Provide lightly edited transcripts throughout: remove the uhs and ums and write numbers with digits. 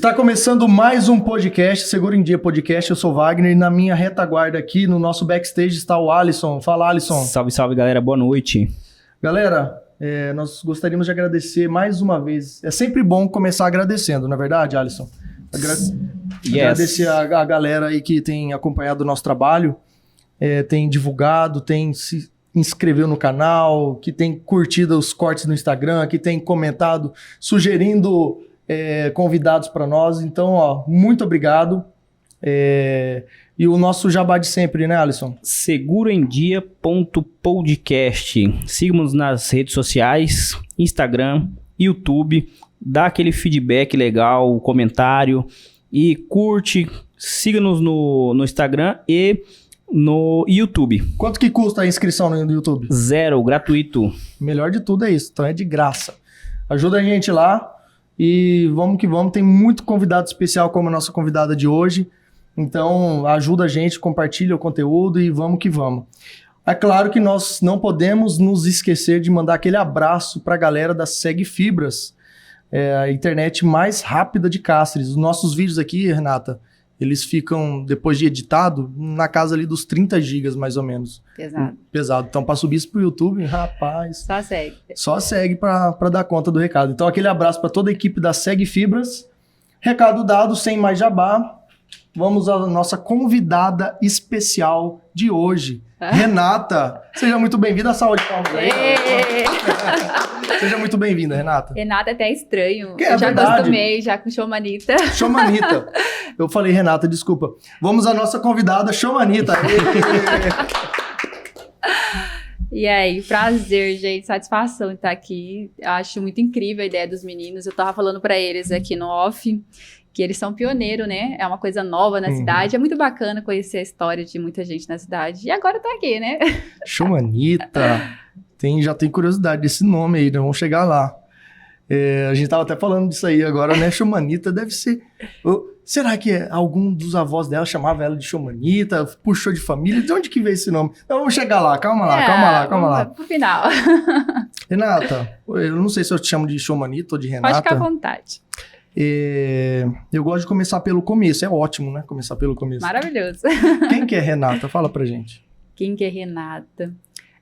Está começando mais um podcast, Seguro em Dia Podcast. Eu sou o Wagner e na minha retaguarda aqui, no nosso backstage, está o Alisson. Fala, Alisson. Salve, salve, galera. Boa noite. Galera, nós gostaríamos de agradecer mais uma vez. É sempre bom começar agradecendo, não é verdade, Alisson? Agradecer a galera aí que tem acompanhado o nosso trabalho, tem divulgado, tem se inscreveu no canal, que tem curtido os cortes no Instagram, que tem comentado, sugerindo convidados para nós. Então, ó, muito obrigado. E o nosso jabá de sempre, né, Alisson? Seguroemdia.podcast. Siga-nos nas redes sociais, Instagram, YouTube. Dá aquele feedback legal, comentário e curte. Siga-nos no Instagram e no YouTube. Quanto que custa a inscrição no YouTube? 0, gratuito. Melhor de tudo é isso, então é de graça. Ajuda a gente lá. E vamos que vamos, tem muito convidado especial como a nossa convidada de hoje. Então ajuda a gente, compartilha o conteúdo e vamos que vamos. É claro que nós não podemos nos esquecer de mandar aquele abraço para a galera da Seg Fibras, a internet mais rápida de Cáceres. Os nossos vídeos aqui, Renata, eles ficam, depois de editado, na casa ali dos 30 gigas, mais ou menos. Pesado. Então, para subir isso pro YouTube, rapaz... Só segue para dar conta do recado. Então, aquele abraço para toda a equipe da Seg Fibras. Recado dado, sem mais jabá. Vamos à nossa convidada especial de hoje. Renata, seja muito bem-vinda. Saúde, palmas aí. Seja muito bem-vinda, Renata. Renata é até estranho. Eu já acostumei, já com Chomanita. Chomanita. Eu falei, Renata, desculpa. Vamos à nossa convidada, Chomanita. E aí, prazer, gente. Satisfação de estar aqui. Acho muito incrível a ideia dos meninos. Eu tava falando pra eles aqui no off que eles são pioneiros, né? É uma coisa nova na cidade. É muito bacana conhecer a história de muita gente na cidade. E agora tá aqui, né? Chomanita. Já tem curiosidade desse nome aí, né? Vamos chegar lá. A gente tava até falando disso aí agora, né? Chomanita deve ser... Será que algum dos avós dela chamava ela de Chomanita? Puxou de família? De onde que veio esse nome? Então vamos chegar lá. Calma lá. Pro final. Renata, eu não sei se eu te chamo de Chomanita ou de Renata. Pode ficar à vontade. Eu gosto de começar pelo começo. É ótimo, né? Começar pelo começo. Maravilhoso. Quem que é Renata? Fala pra gente. Quem que é Renata?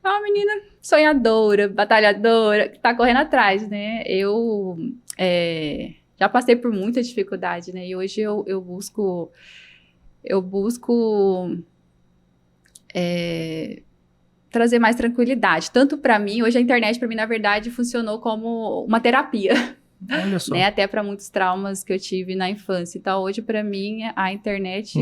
É uma menina sonhadora, batalhadora, que tá correndo atrás, né? Eu já passei por muita dificuldade, né? E hoje eu busco trazer mais tranquilidade. Tanto pra mim, hoje a internet pra mim, na verdade, funcionou como uma terapia. Olha só. Né? Até para muitos traumas que eu tive na infância. Então, hoje, para mim, a internet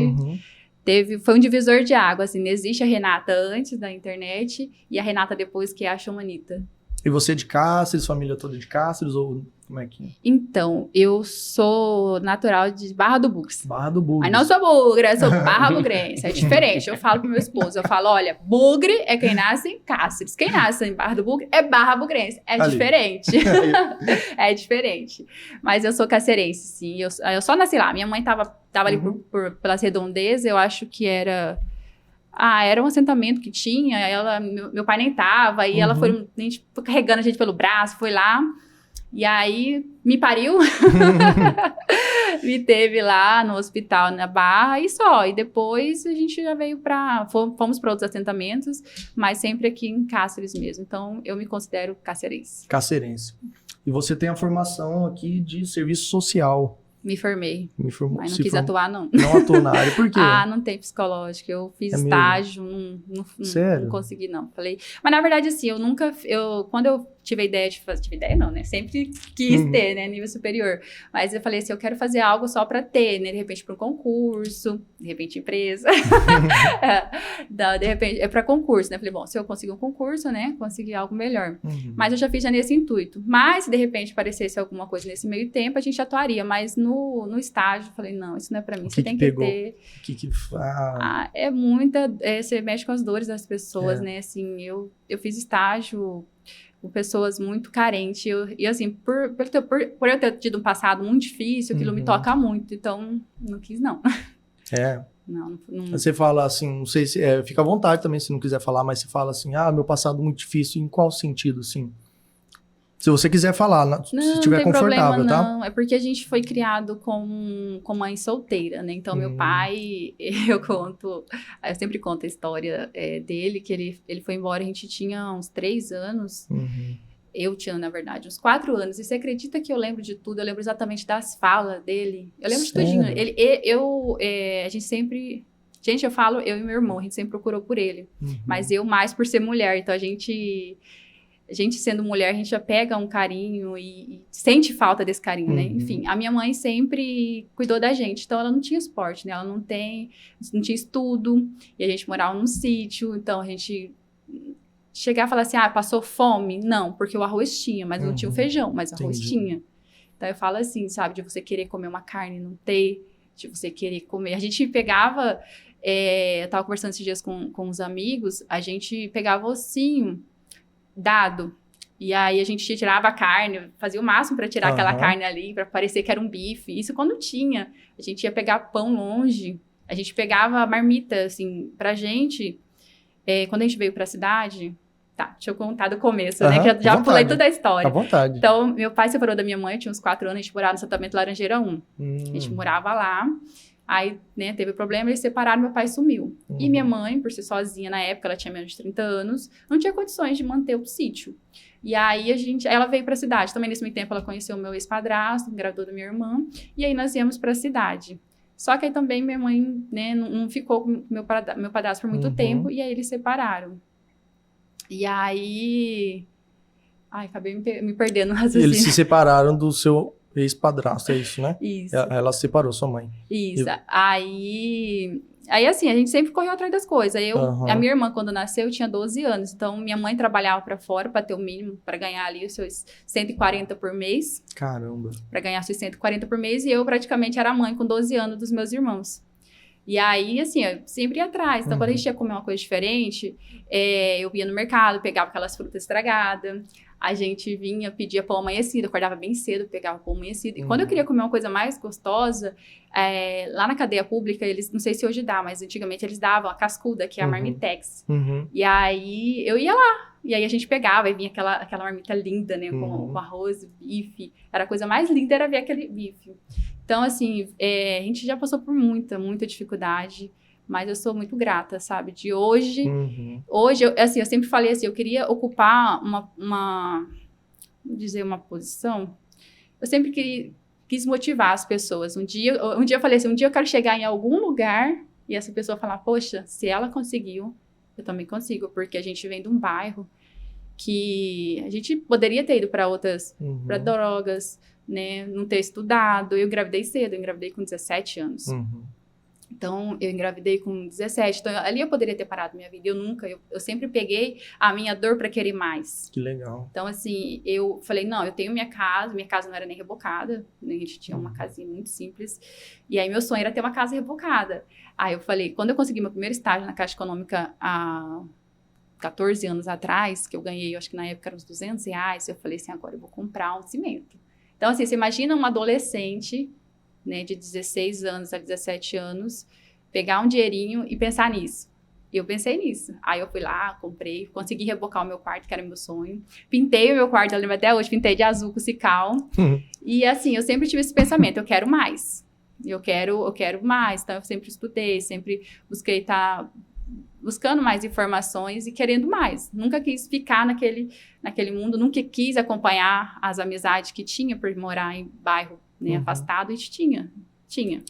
foi um divisor de água. Assim, existe a Renata antes da internet e a Renata depois, que é a Chomanita. E você é de Cáceres, família toda de Cáceres, ou como é que é? Então, eu sou natural de Barra do Bugres. Barra do Bugres. Mas não sou bugra, sou Barra Bugrense. É diferente. Eu falo pro meu esposo, olha, Bugre é quem nasce em Cáceres. Quem nasce em Barra do Bugre é Barra Bugrense. É ali. Diferente. É diferente. Mas eu sou cacerense, sim. Eu só nasci lá. Minha mãe tava ali pelas redondezas. Eu acho que era um assentamento que tinha. Meu pai nem tava. Aí ela foi carregando a gente pelo braço, foi lá. E aí, me pariu, me teve lá no hospital na Barra e só. E depois a gente já veio fomos para outros assentamentos, mas sempre aqui em Cáceres mesmo. Então, eu me considero cacerense. Cacerense. E você tem a formação aqui de serviço social. Me formei. Mas não quis atuar, não. Não atuou na área, por quê? Não tem psicológico. Eu fiz estágio, não consegui, não. Falei, mas na verdade, assim, quando eu tive a ideia de fazer, não, né? Sempre quis ter, né? Nível superior. Mas eu falei assim, eu quero fazer algo só pra ter, né? De repente para um concurso, de repente empresa. De repente, é pra concurso, né? Falei, bom, se eu conseguir um concurso, né? Conseguir algo melhor. Mas eu já fiz nesse intuito. Mas se de repente aparecesse alguma coisa nesse meio tempo, a gente atuaria. Mas no estágio, eu falei, não, isso não é pra mim. Você tem que ter... é muita... você mexe com as dores das pessoas, né? Assim, eu fiz estágio com pessoas muito carentes. E assim, por eu ter tido um passado muito difícil, aquilo me toca muito. Então, não quis, não. Não. Você fala assim, não sei se... fica à vontade também, se não quiser falar, mas você fala assim, meu passado muito difícil. Em qual sentido, assim? Se você quiser falar, se estiver confortável, tá? Não, é porque a gente foi criado com mãe solteira, né? Então, meu pai, eu sempre conto a história dele, que ele foi embora, a gente tinha uns 3 anos. Eu tinha, na verdade, uns 4 anos. E você acredita que eu lembro de tudo? Eu lembro exatamente das falas dele. Eu lembro de tudinho. A gente sempre... Gente, eu falo, eu e meu irmão, a gente sempre procurou por ele. Mas eu mais por ser mulher. Então, a gente sendo mulher, a gente já pega um carinho e sente falta desse carinho, né? Enfim, a minha mãe sempre cuidou da gente. Então, ela não tinha esporte, né? Ela não tinha estudo. E a gente morava num sítio. Então, a gente... chegar e falar assim, passou fome? Não, porque o arroz tinha, mas não tinha o feijão, mas o arroz tinha. Então, eu falo assim, sabe, de você querer comer uma carne e não ter, de você querer comer. A gente pegava, eu tava conversando esses dias com os amigos, a gente pegava ossinho dado, e aí a gente tirava a carne, fazia o máximo para tirar aquela carne ali, para parecer que era um bife. Isso quando tinha. A gente ia pegar pão longe, a gente pegava marmita, assim, pra gente. Quando a gente veio pra cidade... Tá, deixa eu contar do começo, né? Que eu já pulei toda a história. À vontade. Então, meu pai separou da minha mãe, eu tinha uns 4 anos, a gente morava no assentamento Laranjeira 1. A gente morava lá, aí, né, teve problema, eles separaram, meu pai sumiu. E minha mãe, por ser sozinha na época, ela tinha menos de 30 anos, não tinha condições de manter o sítio. E aí, ela veio pra cidade. Também, nesse meio tempo, ela conheceu o meu ex-padrasto, engravidou da minha irmã, e aí nós íamos pra cidade. Só que aí também minha mãe, né, não ficou com meu padrasto por muito tempo, e aí eles separaram. E aí... acabei me perdendo no raciocínio. Eles se separaram do seu ex-padrasto, é isso, né? Isso. Ela separou sua mãe. Isso. Aí, assim, a gente sempre correu atrás das coisas. A minha irmã, quando nasceu, tinha 12 anos. Então, minha mãe trabalhava pra fora pra ter o mínimo, pra ganhar ali os seus 140 por mês. Caramba. Pra ganhar seus 140 por mês. E eu, praticamente, era a mãe com 12 anos dos meus irmãos. E aí, assim, eu sempre ia atrás. Então, quando a gente ia comer uma coisa diferente, eu ia no mercado, pegava aquelas frutas estragadas. A gente vinha, pedia pão amanhecido, acordava bem cedo, pegava pão amanhecido. E quando eu queria comer uma coisa mais gostosa, lá na cadeia pública, eles, não sei se hoje dá, mas antigamente eles davam a cascuda, que é a Marmitex. E aí, eu ia lá. E aí, a gente pegava e vinha aquela marmita linda, né? Com arroz, bife. Era a coisa mais linda, era ver aquele bife. Então, assim, a gente já passou por muita dificuldade, mas eu sou muito grata, sabe? De hoje, hoje, eu sempre falei assim, eu queria ocupar uma posição, eu sempre quis motivar as pessoas. Um dia eu falei assim, um dia eu quero chegar em algum lugar e essa pessoa falar, poxa, se ela conseguiu, eu também consigo, porque a gente vem de um bairro que a gente poderia ter ido para outras, para drogas, né, não ter estudado. Eu engravidei cedo, eu engravidei com 17 anos. Então, eu engravidei com 17. Então, ali eu poderia ter parado minha vida. Eu sempre peguei a minha dor para querer mais. Que legal. Então, assim, eu falei, não, eu tenho minha casa não era nem rebocada, a gente tinha uma casinha muito simples. E aí, meu sonho era ter uma casa rebocada. Aí, eu falei, quando eu consegui meu primeiro estágio na Caixa Econômica há 14 anos atrás, que eu ganhei, eu acho que na época eram uns R$200, eu falei assim, agora eu vou comprar um cimento. Então, assim, você imagina uma adolescente, né, de 16 anos a 17 anos, pegar um dinheirinho e pensar nisso. E eu pensei nisso. Aí eu fui lá, comprei, consegui rebocar o meu quarto, que era meu sonho. Pintei o meu quarto, eu lembro até hoje, pintei de azul com cical. E assim, eu sempre tive esse pensamento, eu quero mais. Eu quero mais. Então, eu sempre estudei, sempre busquei estar buscando mais informações e querendo mais. Nunca quis ficar naquele mundo, nunca quis acompanhar as amizades que tinha por morar em bairro, né, afastado. A gente tinha.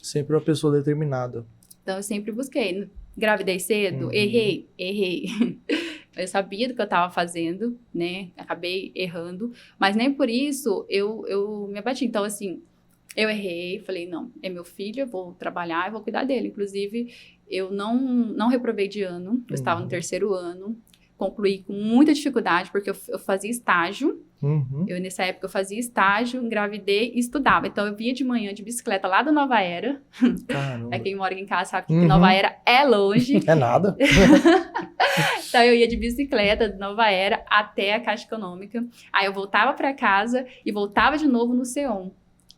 Sempre uma pessoa determinada. Então, eu sempre busquei. Engravidei cedo, errei. Eu sabia do que eu estava fazendo, né? Acabei errando, mas nem por isso eu me abati. Então, assim, eu errei, falei, não, é meu filho, eu vou trabalhar, eu vou cuidar dele. Inclusive, eu não reprovei de ano, eu estava no 3º ano, concluí com muita dificuldade, porque eu fazia estágio. Nessa época, eu fazia estágio, engravidei e estudava. Então, eu vinha de manhã de bicicleta lá da Nova Era. Pra quem mora aqui em casa sabe que Nova Era é longe. É nada. Então, eu ia de bicicleta de Nova Era até a Caixa Econômica. Aí, eu voltava para casa e voltava de novo no CEON.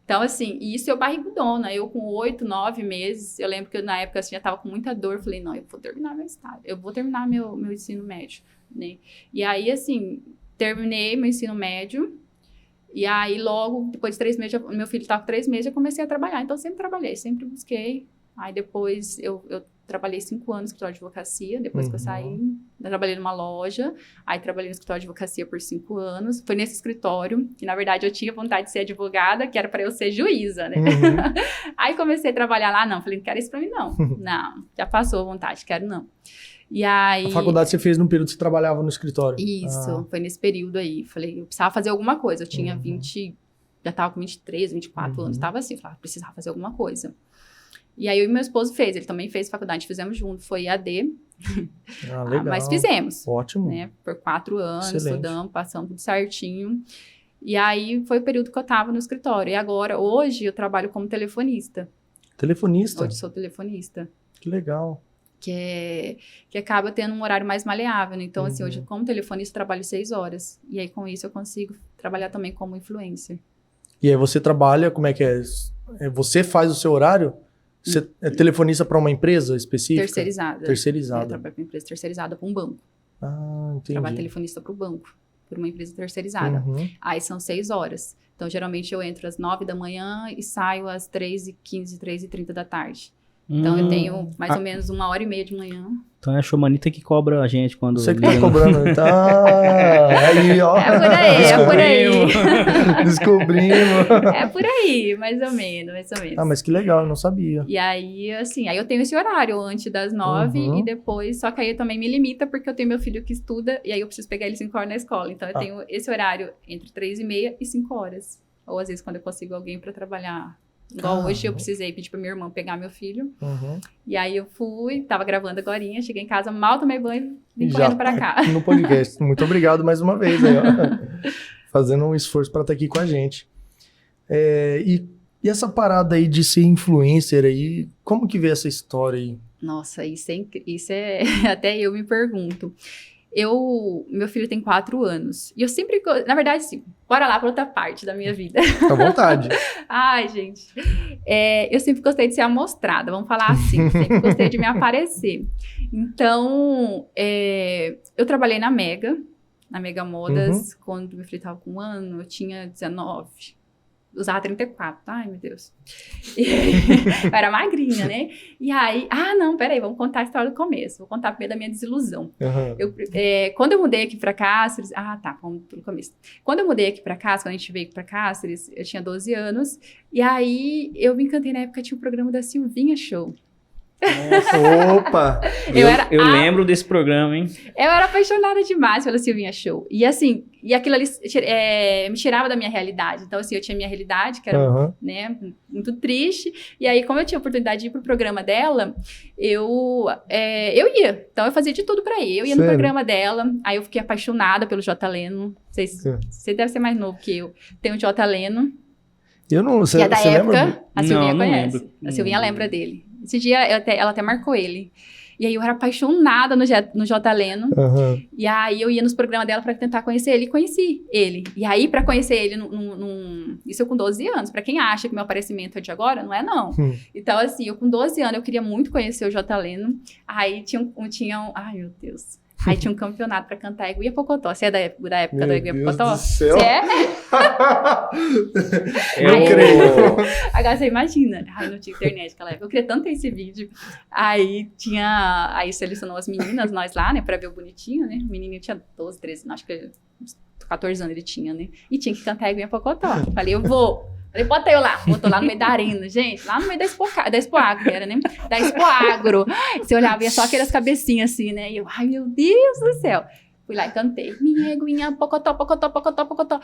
Então, assim, isso eu barrigudona. Eu com 8, 9 meses, eu lembro que na época assim, já tava com muita dor. Falei, não, eu vou terminar meu estágio, eu vou terminar meu ensino médio, né? E aí, assim, terminei meu ensino médio E aí, logo, depois de 3 meses, meu filho estava com 3 meses, eu comecei a trabalhar. Então, eu sempre trabalhei, sempre busquei. Aí, depois, eu trabalhei 5 anos no escritório de advocacia. Depois que eu saí, eu trabalhei numa loja. Aí, trabalhei no escritório de advocacia por 5 anos. Foi nesse escritório que, na verdade, eu tinha vontade de ser advogada, que era para eu ser juíza, né? Aí, comecei a trabalhar lá. Não, falei, não quero isso para mim, não. Não, já passou a vontade, quero não. E aí... A faculdade você fez num período que você trabalhava no escritório? Isso, foi nesse período aí. Falei, eu precisava fazer alguma coisa. Eu tinha 20, já tava com 23, 24 anos. Tava assim, falava, precisava fazer alguma coisa. E aí eu e meu esposo fez, ele também fez faculdade, fizemos junto, foi EAD. Legal. Mas fizemos. Ótimo. Né, por 4 anos, Excelente. estudamos, passamos tudo certinho. E aí foi o período que eu tava no escritório. E agora, hoje, eu trabalho como telefonista. Telefonista? Hoje sou telefonista. Que legal. Que acaba tendo um horário mais maleável, né? Então, assim, hoje, como telefonista, eu trabalho 6 horas. E aí, com isso, eu consigo trabalhar também como influencer. E aí você trabalha, como é que é? Você faz o seu horário? Você é telefonista para uma empresa específica? Terceirizada. Terceirizada. Eu trabalho para uma empresa terceirizada, para um banco. Ah, entendi. Trabalho telefonista para o banco, por uma empresa terceirizada. Aí são 6 horas. Então, geralmente, eu entro às 9 da manhã e saio às 3h15, 3h30 da tarde. Então, eu tenho mais ou menos 1h30 de manhã. Então, é a Xomanita que cobra a gente quando... Você que tá cobrando. Então, aí, ó. É por aí. Descobrimos. É por aí, mais ou menos. Ah, mas que legal, eu não sabia. E aí, assim, aí eu tenho esse horário antes das 9 e depois, só que aí também me limita porque eu tenho meu filho que estuda e aí eu preciso pegar ele 5 horas na escola. Então, eu tenho esse horário entre 3h30 e 5 horas. Ou às vezes quando eu consigo alguém para trabalhar. Igual hoje eu precisei pedir pra minha irmã pegar meu filho. E aí eu fui, tava gravando agorinha, cheguei em casa, mal tomei banho, vim correndo pra cá. No podcast. Muito obrigado mais uma vez aí, ó. Fazendo um esforço pra estar aqui com a gente. E essa parada aí de ser influencer aí, como que veio essa história aí? Nossa, isso é até eu me pergunto. Meu filho tem 4 anos. E eu sempre... Na verdade, assim, bora lá pra outra parte da minha vida. À vontade. Ai, gente. Eu sempre gostei de ser amostrada, vamos falar assim. Sempre gostei de me aparecer. Então, eu trabalhei na Mega Modas, quando meu filho estava com 1 ano, eu tinha 19. Usava 34, ai meu Deus. Eu era magrinha, né? E aí, não, peraí, vamos contar a história do começo. Vou contar primeiro da minha desilusão. Quando eu mudei aqui pra Cáceres, vamos pelo começo. Quando eu mudei aqui pra Cáceres, quando a gente veio pra Cáceres, eu tinha 12 anos. E aí, eu me encantei, na época tinha o programa da Silvinha Show. Opa! Eu lembro desse programa, hein? Eu era apaixonada demais pela Silvinha Show. E assim, aquilo ali me tirava da minha realidade. Então, assim, eu tinha minha realidade, que era né, muito triste. E aí, como eu tinha a oportunidade de ir pro programa dela, eu ia. Então, eu fazia de tudo pra ir. Eu ia no programa dela, aí eu fiquei apaixonada pelo J. Leno. Você deve ser mais novo que eu. Tem o J. Leno. Eu não sei. Que é da época, lembra? a Silvinha conhece. Lembro. A Silvinha lembra dele. Esse dia, ela até marcou ele. E aí, eu era apaixonada no J. Leno. E aí, eu ia nos programas dela pra tentar conhecer ele. E conheci ele. E aí, pra conhecer ele, isso eu com 12 anos. Pra quem acha que meu aparecimento é de agora, não é não. Então, assim, eu com 12 anos, eu queria muito conhecer o J. Leno. Aí, ai, meu Deus. Aí tinha um campeonato pra cantar Eguia Pocotó. Você é da época do Eguia Pocotó? Você é? Eu creio. Agora você imagina. Ai, não tinha internet naquela época. Eu queria tanto ter esse vídeo. Aí selecionou as meninas, nós lá, né, pra ver o bonitinho, né? O menininho tinha 12, 13, acho que 14 anos ele tinha, né? E tinha que cantar Eguia Pocotó. Falei, eu vou. Falei, bota eu lá. Botou lá no meio da arena, gente. Lá no meio da Expo Agro, era, né? Da Expo Agro. Você olhava e ia só aquelas cabecinhas assim, né? E eu, ai, meu Deus do céu. Fui lá e cantei. Minha eguinha, pocotó, pocotó, pocotó, pocotó.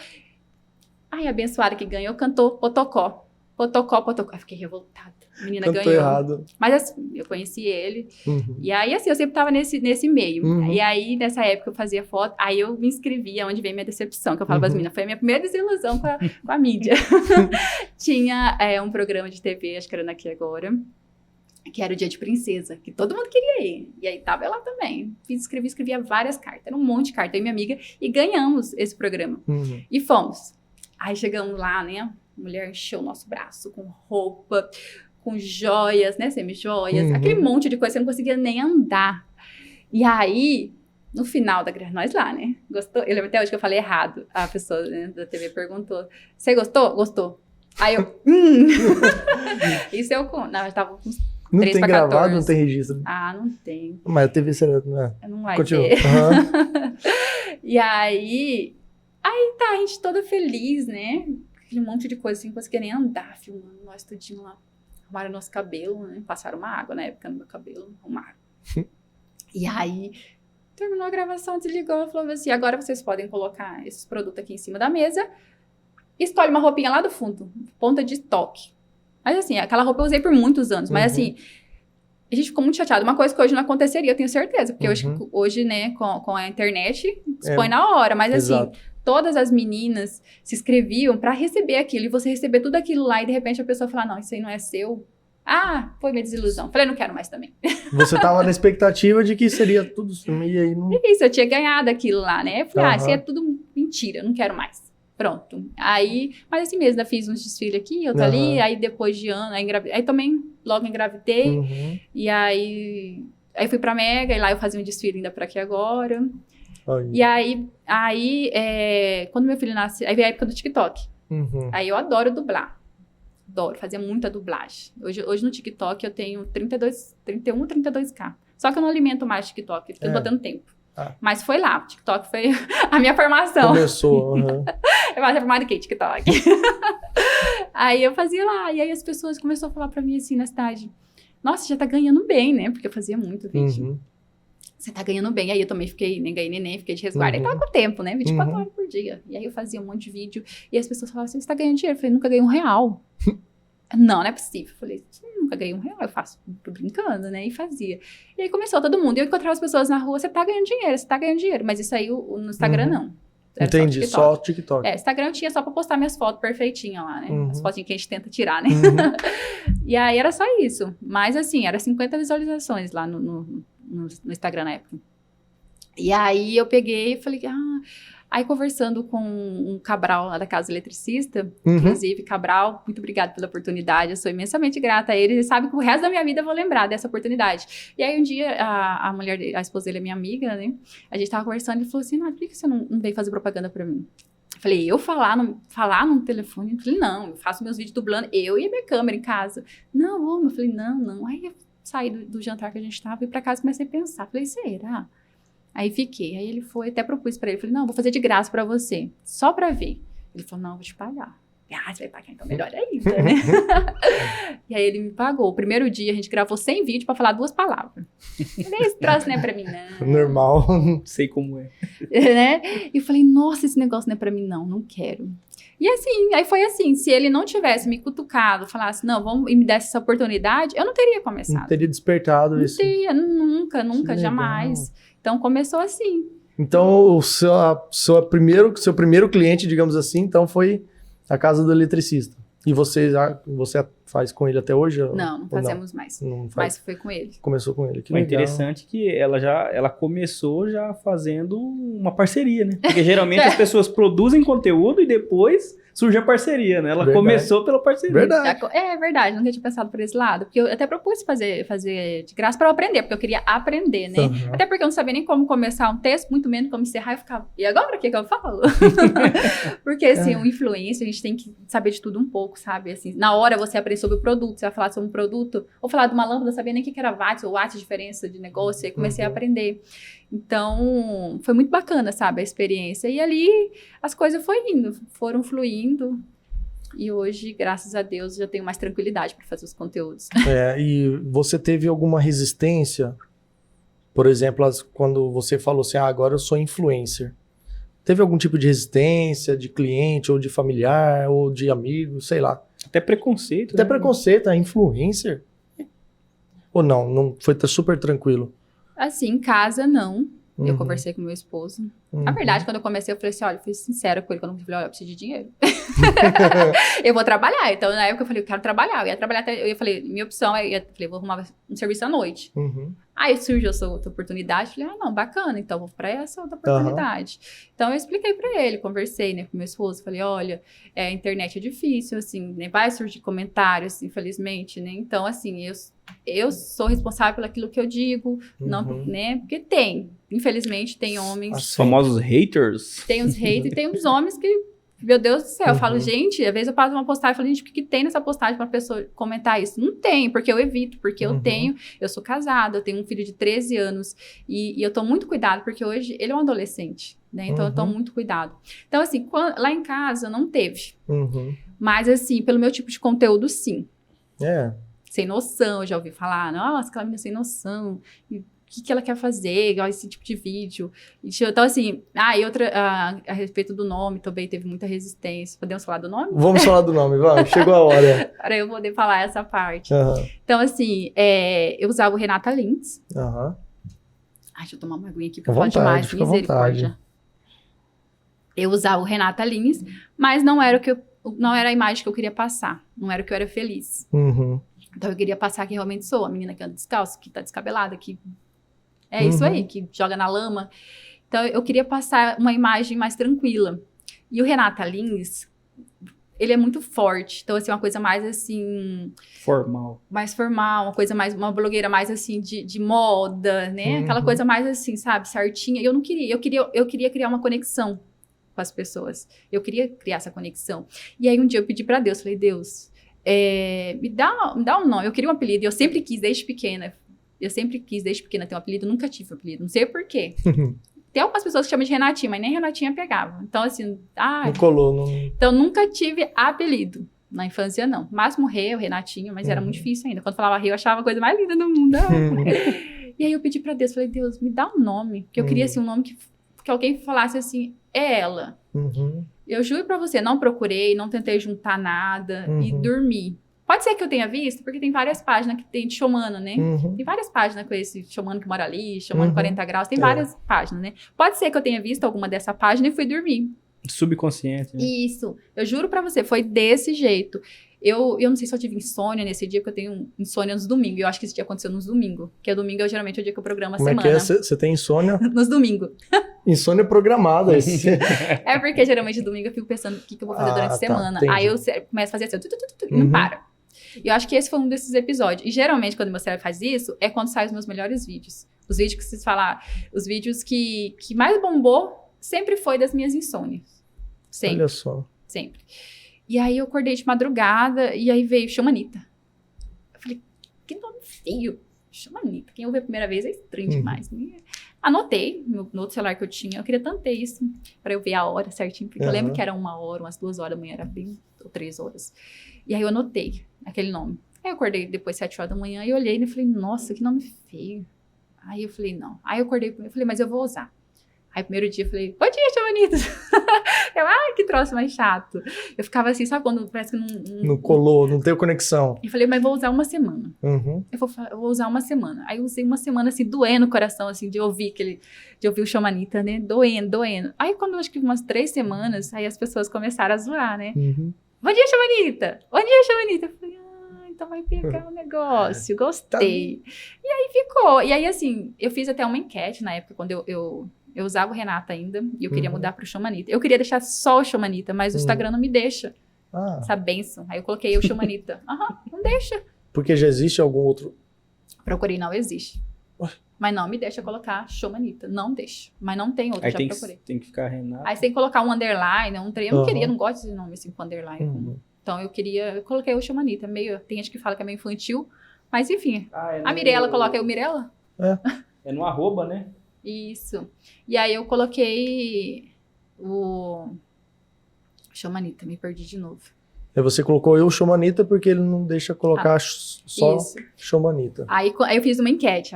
Ai, a abençoada que ganhou cantou Potocó. Potocó, Potocó. Eu fiquei revoltada. A menina Cantou ganhou. errado. Mas assim, eu conheci ele. E aí, assim, eu sempre tava nesse meio. E aí, nessa época, eu fazia foto. Aí eu me inscrevia, onde veio minha decepção. Que eu falo para as meninas, foi a minha primeira desilusão com a mídia. Tinha um programa de TV, acho que era Aqui Agora, que era o Dia de Princesa, que todo mundo queria ir. E aí tava eu lá também. Escrevia várias cartas. Era um monte de cartas. Eu e minha amiga. E ganhamos esse programa. E fomos. Aí chegamos lá, né? A mulher encheu o nosso braço com roupa, com joias, né? Semi-joias. Aquele monte de coisa. Você não conseguia nem andar. E aí, No final da gravação, nós lá, né? Gostou? Eu lembro até hoje que eu falei errado. A pessoa, né, da TV perguntou, você gostou? Gostou. Aí eu, Isso eu com... Não, eu tava com uns 3 Não tem pra gravado, 14. não tem registro. Ah, não tem. Mas a TV será... Né? Não vai Continua. ter. Uhum. E aí tá, a gente toda feliz, né? Um monte de coisa assim, conseguia nem andar, filmando nós tudinho lá. Arrumaram nosso cabelo, né? Passaram uma água na época no meu cabelo, arrumaram. E aí, terminou a gravação, desligou e falou assim, agora vocês podem colocar esses produtos aqui em cima da mesa, escolhe uma roupinha lá do fundo, ponta de toque. Mas assim, aquela roupa eu usei por muitos anos, mas assim, a gente ficou muito chateado. Uma coisa que hoje não aconteceria, eu tenho certeza, porque hoje, né, com a internet, expõe na hora, mas exato. assim, todas as meninas se inscreviam pra receber aquilo, e você receber tudo aquilo lá, e de repente a pessoa falar, não, isso aí não é seu. Ah, foi minha desilusão. Falei, não quero mais também. Você tava na expectativa de que seria tudo... E aí não... Isso, eu tinha ganhado aquilo lá, né? Eu falei, isso é tudo mentira, não quero mais. Pronto. Aí, mas assim mesmo, eu fiz uns desfiles aqui, outro ali, aí depois de ano, aí também logo engravidei, e aí fui pra Mega, e lá eu fazia um desfile ainda pra aqui agora. E aí quando meu filho nasce, aí veio a época do TikTok. Aí eu adoro dublar. Adoro, fazia muita dublagem. Hoje no TikTok eu tenho 31 ou 32K. Só que eu não alimento mais TikTok, porque eu tô dando tempo. Mas foi lá, o TikTok foi a minha formação. Começou, Eu era formada em TikTok. Aí eu fazia lá, e aí as pessoas começaram a falar pra mim assim na cidade, nossa, já tá ganhando bem, né? Porque eu fazia muito vídeo. Você tá ganhando bem. Aí eu também fiquei, nem ganhei neném, fiquei de resguardo. Aí tava com tempo, né? 24 horas por dia. E aí eu fazia um monte de vídeo, e as pessoas falavam assim, você tá ganhando dinheiro? Eu falei, nunca ganhei R$1. Não é possível. Eu falei, nunca ganhei R$1, eu faço brincando, né? E fazia. E aí começou todo mundo. E eu encontrava as pessoas na rua, você tá ganhando dinheiro. Mas isso aí no Instagram não. Era entendi, só o TikTok. Instagram eu tinha só pra postar minhas fotos perfeitinhas lá, né? As fotinhas que a gente tenta tirar, né? E aí era só isso. Mas assim, era 50 visualizações lá no Instagram na época. E aí eu peguei e falei, aí conversando com um Cabral lá da Casa Eletricista, inclusive, Cabral, muito obrigada pela oportunidade, eu sou imensamente grata a ele, ele sabe que o resto da minha vida eu vou lembrar dessa oportunidade. E aí um dia, a esposa dele é minha amiga, né, a gente tava conversando e ele falou assim, por que você não veio fazer propaganda pra mim? Eu falei, eu falar no telefone? Eu falei, não, eu faço meus vídeos dublando, eu e a minha câmera em casa. Não, eu falei, não. Aí eu saí do jantar que a gente tava, fui pra casa e comecei a pensar, falei, será? Aí fiquei, aí ele foi, até propus pra ele, falei, não, vou fazer de graça pra você, só pra ver. Ele falou, não, eu vou te pagar. Você vai pagar, então melhor ainda, né? E aí ele me pagou. O primeiro dia a gente gravou 100 vídeos pra falar 2 palavras. Esse troço não é pra mim, não. Normal. Sei como é. Né? E eu falei, nossa, esse negócio não é pra mim, não quero. E assim, aí foi assim, se ele não tivesse me cutucado, falasse, não, vamos e me desse essa oportunidade, eu não teria começado. Não teria despertado isso. Não teria, nunca, jamais. Então começou assim. Então o seu primeiro cliente, digamos assim, então foi a Casa do Eletricista. E você faz com ele até hoje? Não fazemos mais. Não faz. Mas foi com ele. Começou com ele. Que Foi legal. interessante que ela começou já fazendo uma parceria, né? Porque geralmente as pessoas produzem conteúdo e depois surge a parceria, né? Ela começou pela parceria. Verdade. É verdade, nunca tinha pensado por esse lado. Porque eu até propus fazer de graça para eu aprender, porque eu queria aprender, né? Até porque eu não sabia nem como começar um texto, muito menos como encerrar. Eu ficava, e agora o que eu falo? Porque, assim, um influencer, a gente tem que saber de tudo um pouco, sabe? Assim, na hora você aprende sobre o produto, você vai falar sobre um produto, ou falar de uma lâmpada, eu sabia nem o que era watts, ou watts, diferença de negócio, e aí comecei a aprender. Então, foi muito bacana, sabe, a experiência. E ali, as coisas foram fluindo. E hoje, graças a Deus, já tenho mais tranquilidade para fazer os conteúdos. E você teve alguma resistência? Por exemplo, quando você falou assim, agora eu sou influencer. Teve algum tipo de resistência de cliente, ou de familiar, ou de amigo, sei lá? Até preconceito. Até preconceito, influencer? Ou não foi super tranquilo? Assim, em casa, não. Eu conversei com meu esposo. Na verdade, quando eu comecei, eu falei assim, olha, eu fui sincera com ele, quando eu falei, olha, eu preciso de dinheiro. Eu vou trabalhar. Então, na época, eu falei, eu quero trabalhar. Eu ia trabalhar até, eu falei, minha opção é, vou arrumar um serviço à noite. Aí surgiu essa outra oportunidade, falei, não, bacana, então vou pra essa outra oportunidade. Então, eu expliquei pra ele, conversei, né, com meu esposo, falei, olha, a internet é difícil, assim, né, vai surgir comentários, infelizmente, né, então, assim, eu sou responsável por aquilo que eu digo, não, né, porque infelizmente, tem homens... Os famosos haters. Tem os haters e tem os homens que... Meu Deus do céu, eu falo, gente, às vezes eu passo uma postagem e falo, gente, o que tem nessa postagem pra uma pessoa comentar isso? Não tem, porque eu evito, porque eu sou casada, eu tenho um filho de 13 anos e eu tô muito cuidado, porque hoje ele é um adolescente, né? Então eu tô muito cuidado. Então, assim, lá em casa não teve. Mas, assim, pelo meu tipo de conteúdo, sim. Sem noção, eu já ouvi falar, nossa, aquela menina sem noção, o que ela quer fazer, esse tipo de vídeo. Então, assim, e outra, a respeito do nome, também teve muita resistência. Podemos falar do nome? Vamos falar do nome, vai, chegou a hora. Para eu poder falar essa parte. Então, assim, eu usava o Renata Lins. Deixa eu tomar uma aguinha aqui, porque eu falo demais, misericórdia. Eu usava o Renata Lins, mas não era a imagem que eu queria passar, não era o que eu era feliz. Então, eu queria passar que realmente sou a menina que anda descalça, que tá descabelada, que... É isso aí, que joga na lama. Então, eu queria passar uma imagem mais tranquila. E o Renata Lins, ele é muito forte. Então, assim, uma coisa mais, assim... Formal. Mais formal, uma blogueira mais, assim, de moda, né? Aquela coisa mais, assim, sabe, certinha. E eu não queria. Eu queria criar uma conexão com as pessoas. Eu queria criar essa conexão. E aí, um dia, eu pedi pra Deus. Falei, Deus, me dá um nome. Eu queria um apelido. E eu sempre quis, desde pequena. Ter um apelido, nunca tive um apelido, não sei por quê. Tem algumas pessoas que chamam de Renatinha, mas nem Renatinha pegava. Então, assim, não colou, não... Então, nunca tive apelido. Na infância, não. Máximo Rê, o Renatinho, mas era muito difícil ainda. Quando falava Rê, eu achava a coisa mais linda do mundo. E aí, eu pedi pra Deus, falei, Deus, me dá um nome. Porque eu queria, assim, um nome que alguém falasse assim, é ela. Eu juro pra você, não procurei, não tentei juntar nada e dormi. Pode ser que eu tenha visto, porque tem várias páginas que tem de xamana, né? Tem várias páginas com esse xamano que mora ali, xamano 40 graus, tem várias páginas, né? Pode ser que eu tenha visto alguma dessa página e fui dormir. Subconsciente, né? Isso. Eu juro pra você, foi desse jeito. Eu não sei se eu tive insônia nesse dia, porque eu tenho insônia nos domingos. Eu acho que esse dia aconteceu nos domingos. Porque domingo é geralmente o dia que eu programo a semana. Como é que é? Você tem insônia? Nos domingos. Insônia programada. É porque geralmente domingo eu fico pensando o que eu vou fazer durante a semana. Entendi. Aí eu começo a fazer assim, e não para. E eu acho que esse foi um desses episódios. E geralmente, quando meu cérebro faz isso, é quando saem os meus melhores vídeos. Os vídeos que vocês falaram, os vídeos que mais bombou sempre foi das minhas insônias. Sempre. Olha só. Sempre. E aí eu acordei de madrugada e aí veio Xamanita. Eu falei, que nome feio. Xamanita. Quem ouve a primeira vez é estranho demais. Anotei no outro celular que eu tinha. Eu queria tanto ter isso pra eu ver a hora certinho. Porque eu lembro que era 1 hora, umas 2 horas da manhã, era bem... ou 3 horas. E aí eu anotei aquele nome. Aí eu acordei depois 7 horas da manhã e olhei e falei, nossa, que nome feio. Aí eu falei, não. Aí eu acordei e falei, mas eu vou usar. Aí primeiro dia eu falei, bom dia, Xamanita. Que troço mais chato. Eu ficava assim, sabe quando parece que não colou, não tem conexão. Eu falei, mas vou usar 1 semana. Eu vou usar 1 semana. Aí eu usei 1 semana, assim, doendo o coração, assim, de ouvir o Xamanita, né? Doendo. Aí quando eu acho que umas 3 semanas, aí as pessoas começaram a zoar, né? Bom dia, Xamanita. Bom dia, Xamanita. Eu falei, então vai pegar o negócio. Gostei. E aí ficou. E aí, assim, eu fiz até uma enquete na época, quando eu usava o Renata ainda, e eu queria mudar pro Xamanita. Eu queria deixar só o Xamanita, mas o Instagram não me deixa. Essa benção. Aí eu coloquei o Xamanita. Não deixa. Porque já existe algum outro... Procurei, não existe. Mas não me deixa colocar Xamanita. Não deixa. Mas não tem outro, aí já procurei. Tem que ficar Renata. Aí você tem que colocar um underline, um trem. Eu não queria, não gosto de nome assim com underline. Então eu coloquei o Xamanita. Tem gente que fala que é meio infantil, mas enfim. A Mirella, coloca aí o Mirella? É no arroba, né? Isso. E aí eu coloquei o Xamanita, me perdi de novo. Aí você colocou eu Xamanita porque ele não deixa colocar só Xamanita. Aí eu fiz uma enquete.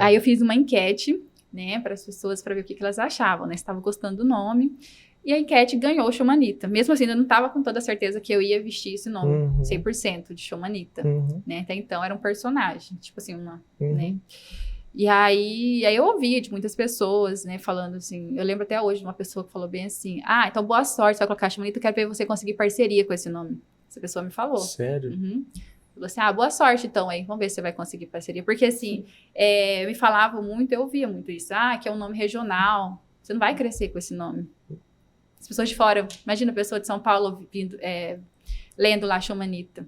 Aí eu fiz uma enquete, né, para as pessoas, para ver o que elas achavam, né, se estavam gostando do nome. E a enquete ganhou o Xamanita. Mesmo assim, eu não estava com toda a certeza que eu ia vestir esse nome, 100% de Xamanita. Né? Até então era um personagem, tipo assim, né? E aí eu ouvi de muitas pessoas, né, falando assim, eu lembro até hoje de uma pessoa que falou bem assim, então boa sorte, você vai colocar Chama Anitta, eu quero ver você conseguir parceria com esse nome. Essa pessoa me falou. Sério? Uhum. Falou assim, boa sorte então aí, vamos ver se você vai conseguir parceria. Porque assim, me falavam muito, eu ouvia muito isso, que é um nome regional, você não vai crescer com esse nome. As pessoas de fora, imagina a pessoa de São Paulo vindo, lendo lá Chama Anitta.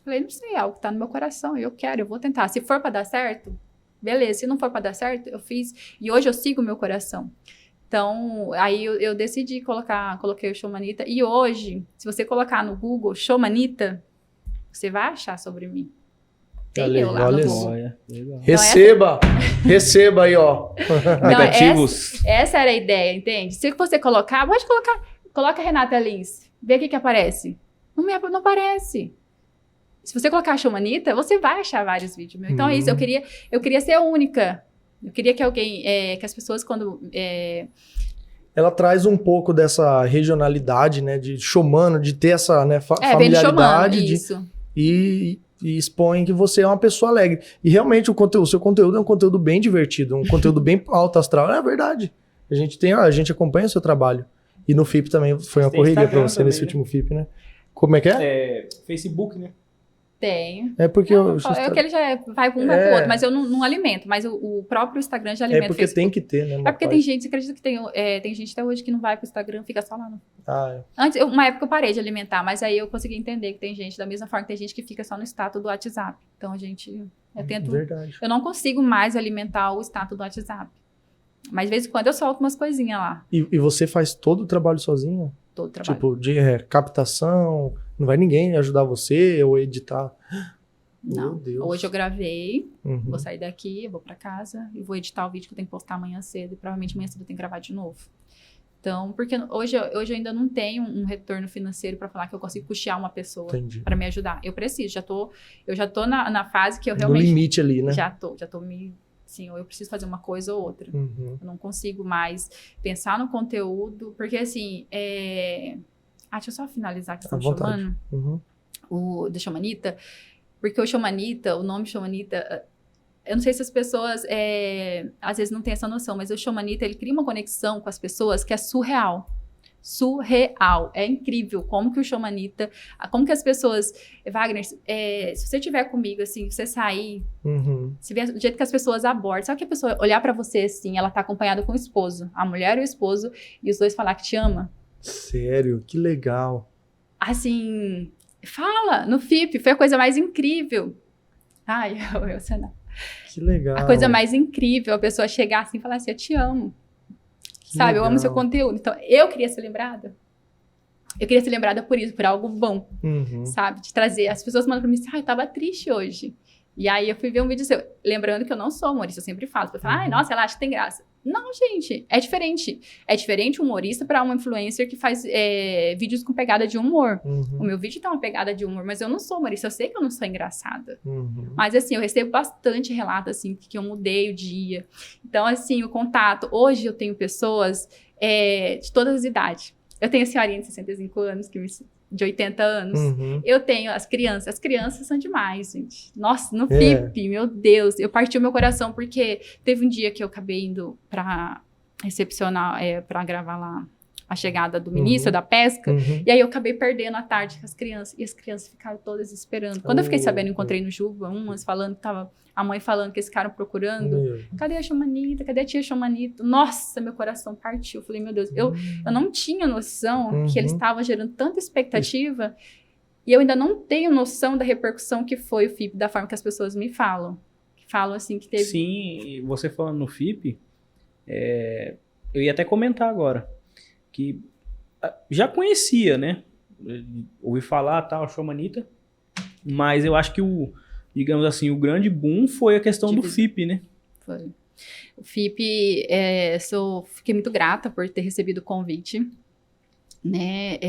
Falei, não sei, é algo que tá no meu coração, eu vou tentar. Se for para dar certo, beleza. Se não for para dar certo, eu fiz. E hoje eu sigo o meu coração. Então, aí eu decidi coloquei o Chama Anitta. E hoje, se você colocar no Google Chama Anitta, você vai achar sobre mim. Tem eu lá no Google. Receba! Receba aí, ó. Negativos. Essa era a ideia, entende? Se você colocar, coloca Renata Lins. Vê o que aparece. Não aparece. Se você colocar Chama Anitta, você vai achar vários vídeos meus. Então é isso, eu queria ser única. Eu queria que alguém, que as pessoas quando... Ela traz um pouco dessa regionalidade, né, de showmano, de ter essa, né, familiaridade. Vem de showmano, isso. E expõe que você é uma pessoa alegre. E realmente o seu conteúdo é um conteúdo bem divertido, um conteúdo bem alto astral. É verdade. A gente acompanha o seu trabalho. E no FIP também foi uma correria para você também, nesse último FIP, né? Como é que é? Facebook, né? Tenho. É porque que ele já vai com um, vai pro outro, mas eu não alimento, mas o próprio Instagram já alimenta. É porque tem que ter, né? Porque tem gente, você acredita que tem gente até hoje que não vai pro Instagram, fica só lá no... Antes, uma época eu parei de alimentar, mas aí eu consegui entender que tem gente, da mesma forma que tem gente que fica só no status do WhatsApp. Então eu tento... Verdade. Eu não consigo mais alimentar o status do WhatsApp. Mas de vez em quando eu solto umas coisinhas lá. E você faz todo o trabalho sozinho? Todo o trabalho. Tipo, de captação, não vai ninguém ajudar você ou editar? Não. Meu Deus. Hoje eu gravei, vou sair daqui, eu vou pra casa e vou editar o vídeo que eu tenho que postar amanhã cedo. E provavelmente amanhã cedo eu tenho que gravar de novo. Então, porque hoje eu ainda não tenho um retorno financeiro pra falar que eu consigo custear uma pessoa pra me ajudar. Eu preciso, eu já tô na fase que eu realmente... No limite ali, né? Já tô me... Assim, ou eu preciso fazer uma coisa ou outra. Eu não consigo mais pensar no conteúdo, porque assim, deixa eu só finalizar a questão do Chomano, do Chama Anitta, porque o Chama Anitta, o nome Chama Anitta, eu não sei se as pessoas, às vezes não têm essa noção, mas o Chama Anitta, ele cria uma conexão com as pessoas que é surreal. Surreal. É incrível como que o Chama Anitta, como que as pessoas... Wagner, se você estiver comigo, assim, você sair, se ver do jeito que as pessoas abordam, sabe que a pessoa olhar pra você, assim, ela tá acompanhada com o esposo, a mulher e o esposo, e os dois falar que te ama? Sério? Que legal. Assim, fala, no FIP, foi a coisa mais incrível. Ai, eu que legal. A coisa mais incrível, a pessoa chegar assim e falar assim, eu te amo. Sabe, legal. Eu amo seu conteúdo. Então, eu queria ser lembrada. Eu queria ser lembrada por isso, por algo bom. Sabe? De trazer. As pessoas mandam pra mim assim, eu tava triste hoje. E aí, eu fui ver um vídeo seu. Lembrando que eu não sou humorista, eu sempre falo. Eu falo, nossa, ela acha que tem graça. Não, gente, é diferente. É diferente um humorista pra uma influencer que faz vídeos com pegada de humor. O meu vídeo tem uma pegada de humor, mas eu não sou humorista. Eu sei que eu não sou engraçada. Mas, assim, eu recebo bastante relato, assim, que eu mudei o dia. Então, assim, o contato. Hoje eu tenho pessoas de todas as idades. Eu tenho a senhorinha de 65 anos, de 80 anos. Eu tenho as crianças são demais, gente. Nossa, no FIP, meu Deus, eu parti o meu coração, porque teve um dia que eu acabei indo pra recepcionar, pra gravar lá a chegada do ministro da pesca, e aí eu acabei perdendo a tarde com as crianças, e as crianças ficaram todas esperando. Quando eu fiquei sabendo, eu encontrei no Juba, umas falando que tava, a mãe falando que eles ficaram procurando, cadê a Chama Anitta, cadê a tia Chama Anitta? Nossa, meu coração partiu, eu falei, meu Deus, eu não tinha noção que eles estavam gerando tanta expectativa, e eu ainda não tenho noção da repercussão que foi o FIP, da forma que as pessoas me falam. Falam assim que teve... Sim, você falando no FIP, eu ia até comentar agora, que já conhecia, né? Ouvi falar, tal, Chama Anitta, mas eu acho que digamos assim, o grande boom foi a questão do FIP, né? Foi. O FIP, fiquei muito grata por ter recebido o convite, né?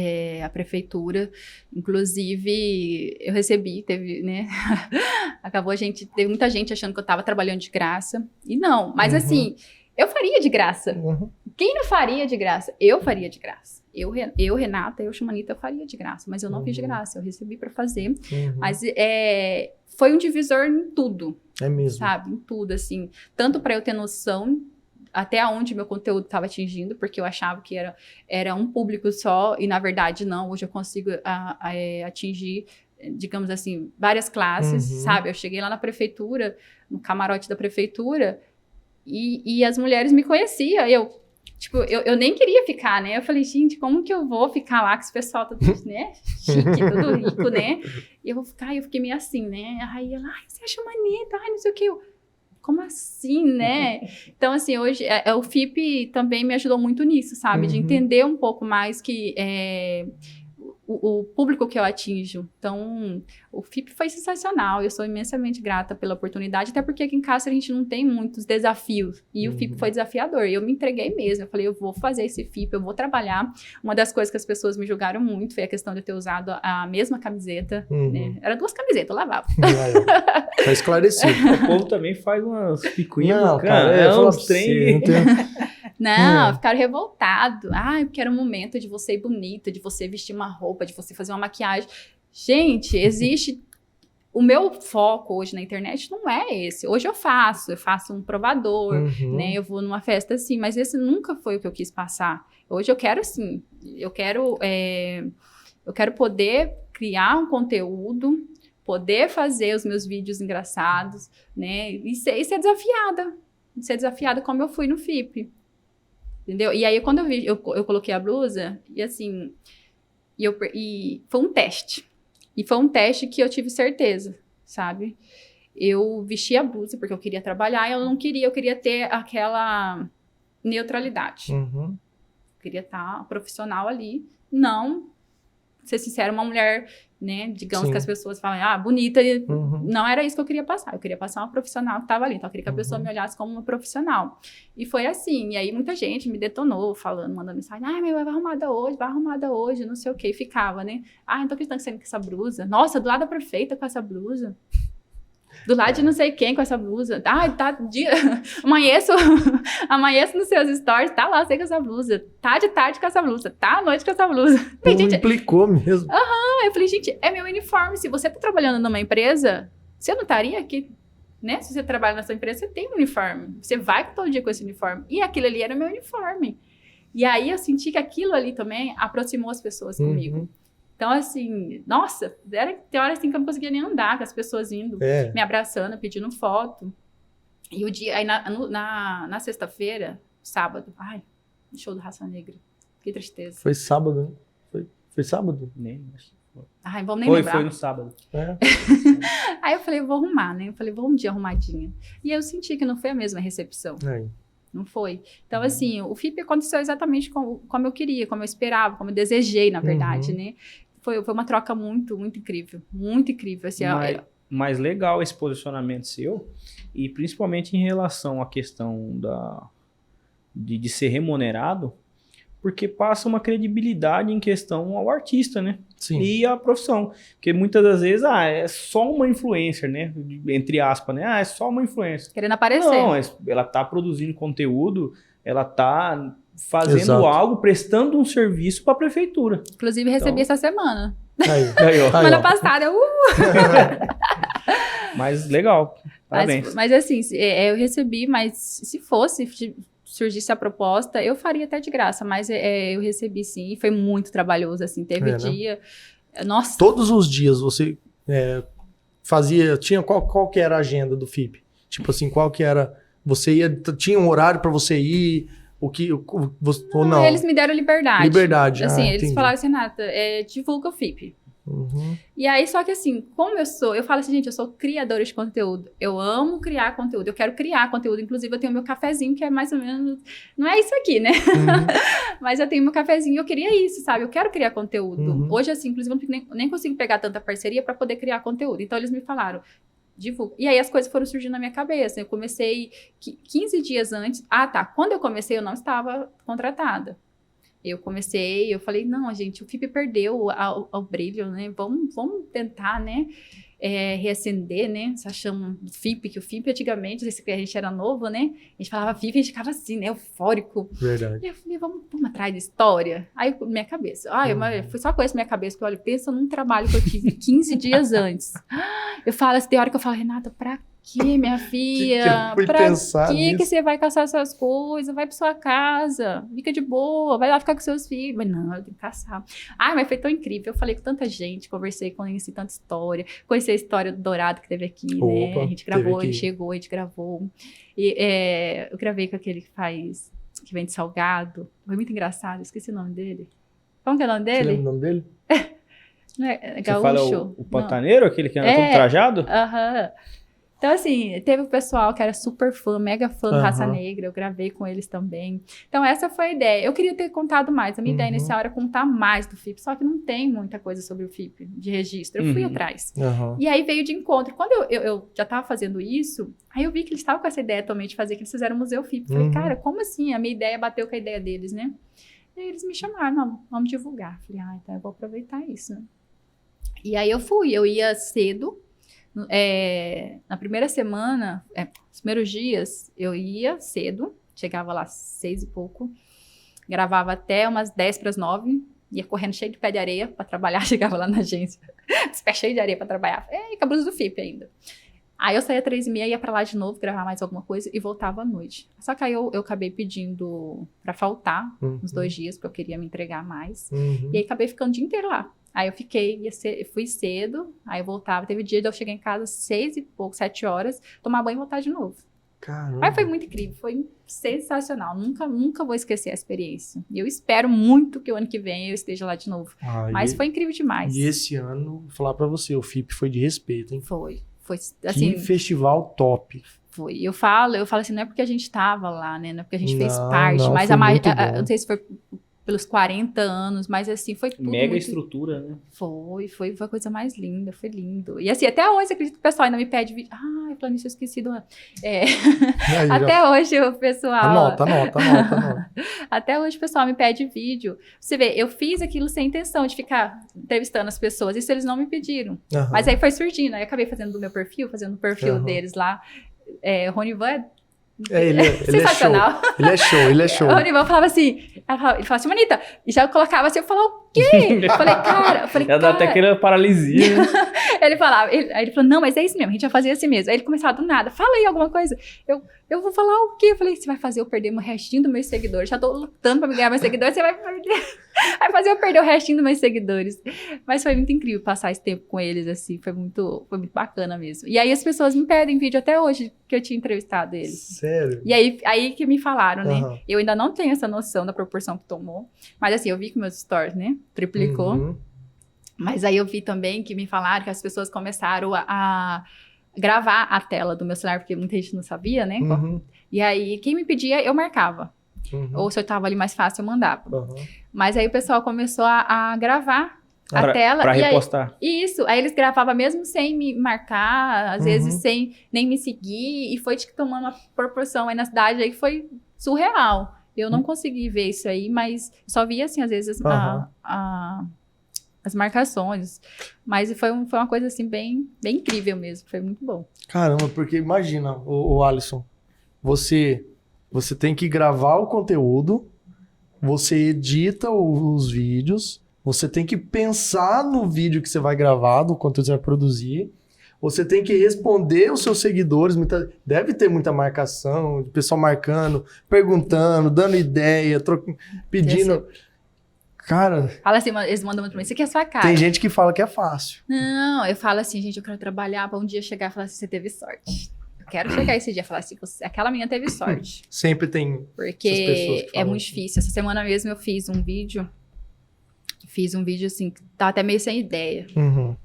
A prefeitura, inclusive, eu recebi, teve, né? Teve muita gente achando que eu estava trabalhando de graça, e não, mas assim... eu faria de graça. Quem não faria de graça? Eu faria de graça. Eu Renata, eu, Chumanita, eu faria de graça. Mas eu não fiz de graça, eu recebi para fazer. Mas foi um divisor em tudo. É mesmo. Sabe? Em tudo, assim. Tanto para eu ter noção até onde meu conteúdo estava atingindo, porque eu achava que era um público só, e na verdade não. Hoje eu consigo atingir, digamos assim, várias classes, sabe? Eu cheguei lá na prefeitura, no camarote da prefeitura, e as mulheres me conheciam. Eu nem queria ficar, né? Eu falei, gente, como que eu vou ficar lá com esse pessoal todo, né? Chique, todo rico, né? E eu vou ficar, eu fiquei meio assim, né? Aí ela, você acha maneta? Não sei o que. Como assim, né? Então, assim, hoje, o FIP também me ajudou muito nisso, sabe? De entender um pouco mais que o público que eu atinjo. Então, o FIP foi sensacional. Eu sou imensamente grata pela oportunidade, até porque aqui em Castro a gente não tem muitos desafios. E o FIP foi desafiador. E eu me entreguei mesmo. Eu falei, eu vou fazer esse FIP, eu vou trabalhar. Uma das coisas que as pessoas me julgaram muito foi a questão de eu ter usado a mesma camiseta. Né? Era 2 camisetas, eu lavava. Tá esclarecido. O povo também faz umas picuinhas. Não, cara, uns trem. Não, ficaram revoltados. Porque era um momento de você ir bonita, de você vestir uma roupa, de você fazer uma maquiagem. Gente, existe... O meu foco hoje na internet não é esse. Hoje eu faço um provador, né? Eu vou numa festa assim, mas esse nunca foi o que eu quis passar. Hoje eu quero, assim, eu quero poder criar um conteúdo, poder fazer os meus vídeos engraçados, né? E ser desafiada como eu fui no FIP. Entendeu? E aí, quando eu coloquei a blusa, e assim, e foi um teste. E foi um teste que eu tive certeza, sabe? Eu vesti a blusa porque eu queria trabalhar, e eu queria ter aquela neutralidade. Eu queria estar profissional ali. Não, ser sincera, uma mulher, né? Digamos que as pessoas falam, bonita. Não era isso que eu queria passar. Eu queria passar uma profissional que estava ali. Então, eu queria que a pessoa me olhasse como uma profissional. E foi assim. E aí, muita gente me detonou, mandando mensagem. Mas vai arrumada hoje, não sei o quê. E ficava, né? Não tô acreditando que você com essa blusa. Nossa, do lado da prefeita com essa blusa. Do lado de não sei quem com essa blusa. Amanheço nos seus stories, tá lá, sei com essa blusa. Tá de tarde com essa blusa. Tá à noite com essa blusa. Implicou mesmo. Eu falei, gente, é meu uniforme. Se você tá trabalhando numa empresa, você não estaria aqui, né? Se você trabalha na sua empresa, você tem um uniforme. Você vai todo dia com esse uniforme. E aquilo ali era meu uniforme. E aí eu senti que aquilo ali também aproximou as pessoas comigo. Então, assim, nossa, tem horas assim que eu não conseguia nem andar, com as pessoas indo, me abraçando, pedindo foto. E o dia, aí na sexta-feira, sábado, show do Raça Negra. Que tristeza. Foi sábado, né? Foi sábado? Nem, acho que foi. Vamos nem lembrar. Foi no sábado. Aí eu falei, eu vou arrumar, né? Eu falei, vou um dia arrumadinha. E eu senti que não foi a mesma recepção. Não foi. Então, assim, o FIP aconteceu exatamente como eu queria, como eu esperava, como eu desejei, na verdade, né? Foi uma troca muito, muito incrível. Muito incrível. Assim, mas legal esse posicionamento seu, e principalmente em relação à questão de ser remunerado, porque passa uma credibilidade em questão ao artista, né? Sim. E à profissão. Porque muitas das vezes, é só uma influencer, né? Entre aspas, né? É só uma influencer. Querendo aparecer. Não, ela tá produzindo conteúdo, ela tá fazendo algo, prestando um serviço para a prefeitura. Inclusive, recebi essa semana. Semana passada. Mas legal. Parabéns. Mas assim, eu recebi, mas se surgisse a proposta, eu faria até de graça, mas eu recebi sim, e foi muito trabalhoso, assim, teve dia... Nossa! Todos os dias você qual que era a agenda do FIP? Tipo assim, qual que era... tinha um horário para você ir... ou não? Eles me deram liberdade. Assim, eles entendi. falaram assim, Renata, divulga o FIP. E aí, só que assim, como eu falo assim, gente, eu sou criadora de conteúdo. Eu amo criar conteúdo, eu quero criar conteúdo. Inclusive, eu tenho meu cafezinho, que é mais ou menos... Não é isso aqui, né? Mas eu tenho meu cafezinho e eu queria isso, sabe? Eu quero criar conteúdo. Hoje, assim, inclusive, eu nem consigo pegar tanta parceria para poder criar conteúdo. Então, eles me falaram... divulga. E aí as coisas foram surgindo na minha cabeça. Eu comecei 15 dias antes. Quando eu comecei, eu não estava contratada. Eu falei, não, gente, o FIP perdeu o brilho, né? Vamos tentar, né? reacender, né? Essa chama do FIP, que o FIP antigamente, não sei se a gente era novo, né? A gente falava FIP, a gente ficava assim, né? Eufórico. Verdade. E eu falei, vamos atrás da história. Aí, minha cabeça. Eu fui só com isso na minha cabeça, porque olha, pensa num trabalho que eu tive 15 dias antes. Eu falo, tem hora que eu falo, Renata, pra quê, minha filha? Pra que você vai caçar essas coisas? Vai pra sua casa, fica de boa, vai lá ficar com seus filhos. Mas não, eu tenho que caçar. Mas foi tão incrível. Eu falei com tanta gente, conheci tanta história, conheci a história do Dourado que teve aqui, né? A gente gravou, ele chegou, a gente gravou. E eu gravei com aquele que vende salgado. Foi muito engraçado, esqueci o nome dele. Como que é o nome dele? Você lembra o nome dele? Não é Gaúcho? Você fala o pantaneiro, aquele que anda todo trajado? Aham. Então, assim, teve o pessoal que era super fã, mega fã do Raça Negra, eu gravei com eles também. Então, essa foi a ideia. Eu queria ter contado mais, a minha ideia inicial era contar mais do FIP, só que não tem muita coisa sobre o FIP de registro, eu fui atrás. E aí veio de encontro. Quando eu já estava fazendo isso, aí eu vi que eles estavam com essa ideia também de fazer, que eles fizeram o Museu FIP. Falei, cara, como assim? A minha ideia bateu com a ideia deles, né? E aí eles me chamaram, não, vamos divulgar. Falei, então eu vou aproveitar isso. E aí eu ia cedo. Na primeira semana, os primeiros dias, eu ia cedo, chegava lá 6 e pouco, gravava até umas 10 para as 9, ia correndo cheio de pé de areia para trabalhar, chegava lá na agência, os pés cheios de areia para trabalhar, com a blusa do FIP ainda. Aí eu saía 3h30, ia para lá de novo, gravar mais alguma coisa e voltava à noite. Só que aí eu acabei pedindo para faltar uns 2 dias, porque eu queria me entregar mais, e aí acabei ficando o dia inteiro lá. Aí eu fui cedo, aí eu voltava. Teve dia de eu chegar em casa 6 e pouco, 7 horas, tomar banho e voltar de novo. Caramba. Mas foi muito incrível, foi sensacional. Nunca vou esquecer a experiência. E eu espero muito que o ano que vem eu esteja lá de novo. Mas foi incrível demais. E esse ano, vou falar pra você, o FIP foi de respeito, hein? Foi assim... Que festival top. Foi. Eu falo assim, não é porque a gente tava lá, né? Não é porque a gente fez parte, não, mas eu não sei se foi pelos 40 anos, mas assim, foi tudo mega estrutura, né? Foi a coisa mais linda, foi lindo. E assim, até hoje, acredito que o pessoal ainda me pede vídeo. Falando nisso, eu esqueci do... Até hoje o pessoal... Anota. Até hoje o pessoal me pede vídeo. Você vê, eu fiz aquilo sem intenção de ficar entrevistando as pessoas, isso eles não me pediram. Mas aí foi surgindo, aí eu acabei fazendo do meu perfil, fazendo o perfil deles lá. Ronivan ele sensacional. Ele é show. O Ronivan falava assim, ele falava assim, Manita, e já colocava assim, eu falava, o quê? Eu falei, já dá até aquela paralisia. Ele falava, aí ele falou, não, mas é isso mesmo, a gente vai fazer assim mesmo. Aí ele começava do nada, fala aí alguma coisa. Eu vou falar o quê? Eu falei, você vai fazer eu perder o restinho dos meus seguidores. Já tô lutando pra me ganhar meus seguidores, você vai perder. Vai fazer eu perder o restinho dos meus seguidores. Mas foi muito incrível passar esse tempo com eles, assim, foi muito bacana mesmo. E aí as pessoas me pedem vídeo até hoje que eu tinha entrevistado eles. Sério? E aí que me falaram, né? Eu ainda não tenho essa noção da proporção que tomou, mas assim, eu vi que meus stories, né, triplicou. Mas aí eu vi também que me falaram que as pessoas começaram a gravar a tela do meu celular, porque muita gente não sabia, né? E aí, quem me pedia, eu marcava. Ou se eu tava ali mais fácil, eu mandava. Mas aí o pessoal começou a gravar a tela. Pra repostar. Isso. Aí eles gravavam mesmo sem me marcar, às vezes sem nem me seguir. E foi tomando uma proporção aí na cidade aí que foi surreal. Eu não consegui ver isso aí, mas só via, assim, às vezes as marcações, mas foi uma coisa assim bem incrível mesmo, foi muito bom. Caramba, porque imagina, o Alisson, você tem que gravar o conteúdo, você edita os vídeos, você tem que pensar no vídeo que você vai gravar, do conteúdo que você vai produzir, você tem que responder os seus seguidores, deve ter muita marcação, o pessoal marcando, perguntando, dando ideia, pedindo... Cara... Fala assim, eles mandam pra mim, isso aqui é a sua cara. Tem gente que fala que é fácil. Não, eu falo assim, gente, eu quero trabalhar pra um dia chegar e falar assim, você teve sorte. Eu quero chegar esse dia e falar assim, aquela menina teve sorte. Sempre tem porque essas pessoas que falam muito difícil. Essa semana mesmo eu fiz um vídeo assim, que tava até meio sem ideia.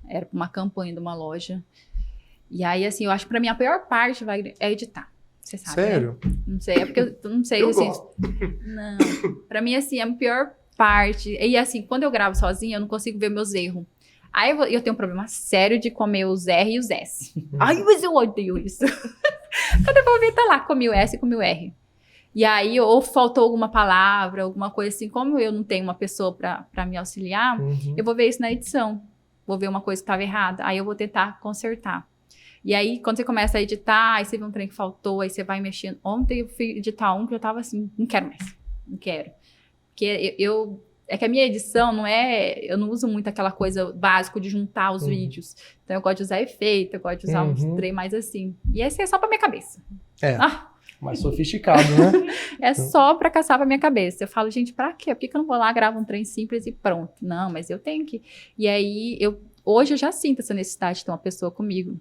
Era pra uma campanha de uma loja. E aí, assim, eu acho que pra mim a pior parte é editar. Você sabe, sério? Né? Não sei, é porque eu não sei, assim... Gosto. Não, pra mim, assim, a pior parte... E assim, quando eu gravo sozinha, eu não consigo ver meus erros. Aí eu tenho um problema sério de comer os R e os S. Ai, mas eu odeio isso. Quando eu vou ver, tá lá, comi o S e comi o R. E aí, ou faltou alguma palavra, alguma coisa assim. Como eu não tenho uma pessoa pra me auxiliar, eu vou ver isso na edição. vou ver uma coisa que estava errada, aí eu vou tentar consertar. E aí, quando você começa a editar, aí você vê um trem que faltou, aí você vai mexendo. Ontem eu fui editar um que eu tava assim, não quero mais, não quero. Porque é que a minha edição não é... Eu não uso muito aquela coisa básica de juntar os vídeos. Então, eu gosto de usar efeito, eu gosto de usar uns trem mais assim. E esse é só pra minha cabeça. Mais sofisticado, né? É só pra caçar pra minha cabeça. Eu falo, gente, pra quê? Por que eu não vou lá, gravo um trem simples e pronto? Não, mas eu tenho que... E aí, hoje eu já sinto essa necessidade de ter uma pessoa comigo.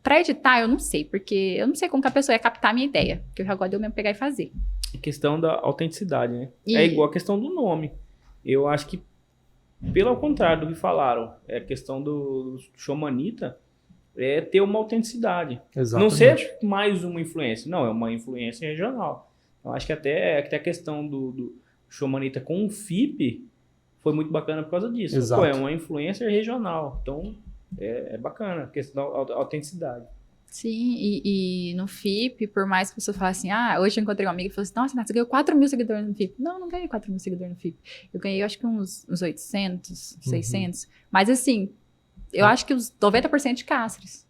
Pra editar, eu não sei, porque eu não sei como que a pessoa ia captar a minha ideia. Que eu já gosto de eu mesmo pegar e fazer. A questão da autenticidade, né? É igual a questão do nome. Eu acho que, pelo contrário do que falaram, é a questão do Showmanita é ter uma autenticidade. Exatamente. Não ser mais uma influência. Não, é uma influência regional. Eu acho que até a questão do Showmanita com o FIP foi muito bacana por causa disso. Exato. Pô, é uma influência regional. Então, é bacana a questão da autenticidade. Sim, e no FIP, por mais que você fale assim, hoje eu encontrei uma amiga e falou assim, nossa, Nath, você ganhou 4 mil seguidores no FIP. Não ganhei 4 mil seguidores no FIP. Eu ganhei, acho que uns 800, 600. Mas assim, eu acho que os 90% de Cáceres.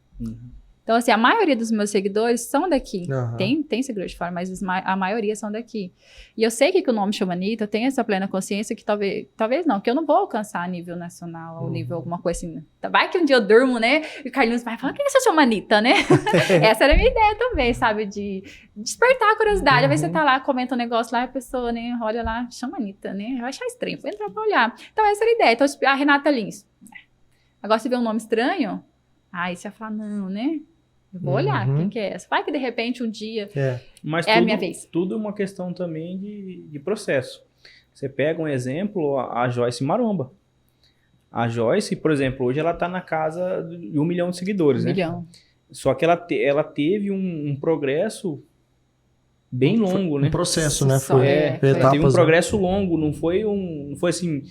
Então, assim, a maioria dos meus seguidores são daqui. Tem seguidores de fora, mas a maioria são daqui. E eu sei que o nome Showmanita, eu tenho essa plena consciência que talvez não, que eu não vou alcançar a nível nacional, ou nível alguma coisa assim. Vai que um dia eu durmo, né? E o Carlinhos vai falar, quem é essa Showmanita, né? Essa era a minha ideia também, sabe? De despertar a curiosidade. Às vezes você tá lá, comenta um negócio lá, a pessoa, né? Olha lá, Showmanita, né? Vai achar estranho, vou entrar pra olhar. Então, essa era a ideia. Então, a Renata Lins. Agora, se vê um nome estranho, aí você vai falar, não, né? Eu vou olhar quem que é essa. Vai que de repente um dia Mas a minha vez. Tudo é uma questão também de processo. Você pega um exemplo, a Joyce Maromba. A Joyce, por exemplo, hoje ela está na casa de 1 milhão de seguidores, né? 1 milhão. Só que ela teve um progresso bem longo, né? Um processo, né? Ela teve um progresso longo, não foi assim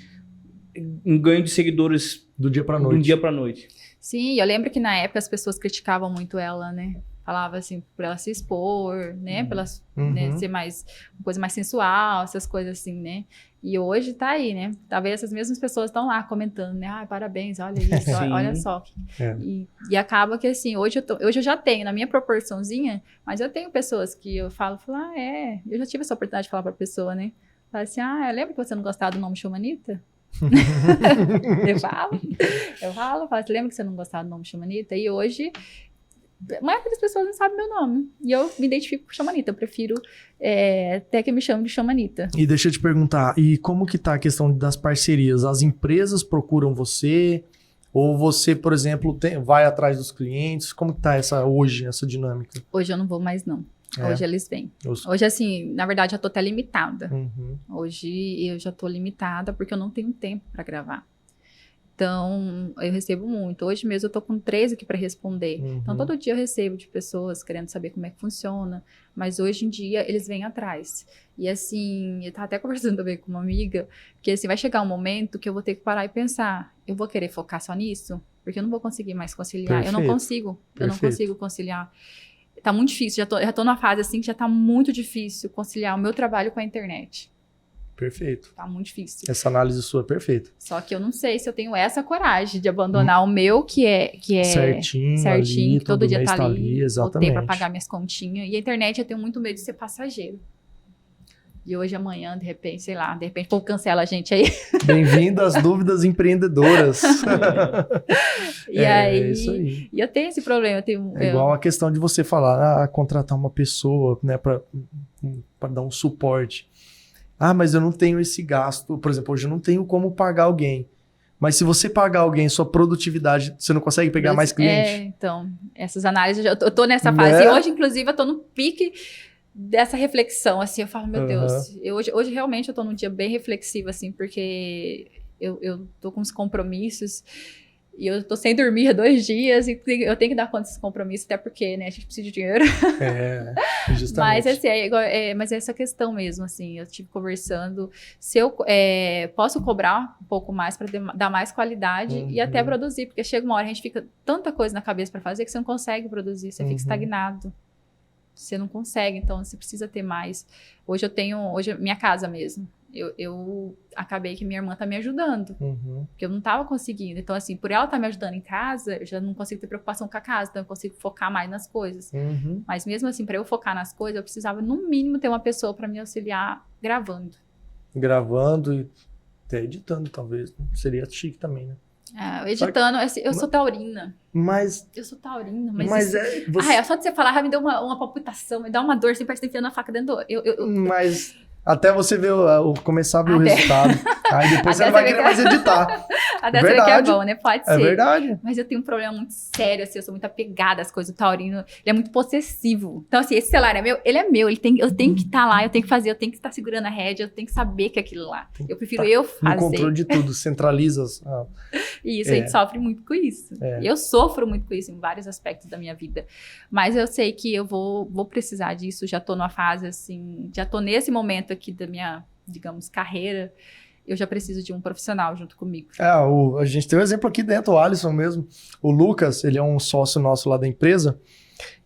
um ganho de seguidores do dia para noite. Sim, eu lembro que na época as pessoas criticavam muito ela, né? Falava assim, por ela se expor, né? Pra ela né, ser uma coisa mais sensual, essas coisas assim, né? E hoje tá aí, né? Talvez essas mesmas pessoas estão lá comentando, né? Parabéns, olha isso, olha só. E acaba que assim, hoje eu já tenho, na minha proporçãozinha, mas eu tenho pessoas que eu falo, eu já tive essa oportunidade de falar pra pessoa, né? Fala assim, eu lembro que você não gostava do nome Showmanita? eu falo, você lembra que você não gostava do nome Showmanita? E hoje, a maioria das pessoas não sabe meu nome. E eu me identifico com Showmanita. Eu prefiro até que me chamem de Showmanita. E deixa eu te perguntar, e como que tá a questão das parcerias? As empresas procuram você? Ou você, por exemplo, vai atrás dos clientes? Como que tá essa dinâmica? Hoje eu não vou mais, não. Hoje eles vêm. Hoje, assim, na verdade, eu tô até limitada. Hoje eu já tô limitada porque eu não tenho tempo para gravar. Então, eu recebo muito. Hoje mesmo eu tô com 13 aqui para responder. Então, todo dia eu recebo de pessoas querendo saber como é que funciona. Mas hoje em dia, eles vêm atrás. E assim, eu tava até conversando também com uma amiga, que assim, vai chegar um momento que eu vou ter que parar e pensar, eu vou querer focar só nisso? Porque eu não vou conseguir mais conciliar. Perfeito. Eu não consigo conciliar. Tá muito difícil, já tô numa fase assim que já tá muito difícil conciliar o meu trabalho com a internet. Perfeito. Tá muito difícil. Essa análise sua é perfeita. Só que eu não sei se eu tenho essa coragem de abandonar o meu, que é certinho ali, que todo dia tá ali. Exatamente. Voltei pra pagar minhas continhas. E a internet eu tenho muito medo de ser passageiro. E hoje, amanhã, de repente, sei lá, o povo cancela a gente aí. Bem-vindo às dúvidas empreendedoras. E aí, é isso aí. E eu tenho esse problema. Igual a questão de você falar, contratar uma pessoa, né, para dar um suporte. Mas eu não tenho esse gasto. Por exemplo, hoje eu não tenho como pagar alguém. Mas se você pagar alguém, sua produtividade, você não consegue pegar mais cliente? Então, essas análises, eu tô nessa fase. E hoje, inclusive, eu tô no pique dessa reflexão, assim, eu falo, meu Deus, hoje realmente eu tô num dia bem reflexivo, assim, porque eu tô com uns compromissos e eu tô sem dormir há 2 dias e eu tenho que dar conta desses compromissos, até porque, né, a gente precisa de dinheiro. Justamente. Mas, assim, mas é essa questão mesmo, assim, eu estive conversando, se eu posso cobrar um pouco mais para dar mais qualidade e até produzir, porque chega uma hora a gente fica tanta coisa na cabeça para fazer que você não consegue produzir, você fica estagnado. Você não consegue, então você precisa ter mais. Hoje minha casa mesmo. eu acabei que minha irmã tá me ajudando. Porque eu não tava conseguindo. Então, assim, por ela estar me ajudando em casa, eu já não consigo ter preocupação com a casa. Então, eu consigo focar mais nas coisas. Mas mesmo assim, para eu focar nas coisas, eu precisava, no mínimo, ter uma pessoa para me auxiliar gravando. Gravando e até editando, talvez. Seria chique também, né? Editando, eu sou taurina. Eu sou taurina, mas só de você falar, me deu uma palpitação, me dá uma dor, você parece que tá enfiando a faca dentro do... Mas até você ver começar a ver o resultado. Aí depois você não vai querer mais editar. Até você ver que é bom, né? Pode ser. É verdade. Mas eu tenho um problema muito sério, assim, eu sou muito apegada às coisas. O taurino, ele é muito possessivo. Então, assim, esse celular é meu, ele é meu. Eu tenho que estar lá, eu tenho que fazer, eu tenho que estar segurando a rédea, eu tenho que saber que é aquilo lá. Eu prefiro eu fazer. No controle de tudo, centraliza. Isso, a gente sofre muito com isso. Eu sofro muito com isso em vários aspectos da minha vida. Mas eu sei que eu vou precisar disso. Já tô numa fase, assim, já tô nesse momento aqui da minha, digamos, carreira. Eu já preciso de um profissional junto comigo. A gente tem um exemplo aqui dentro, o Alisson mesmo. O Lucas, ele é um sócio nosso lá da empresa.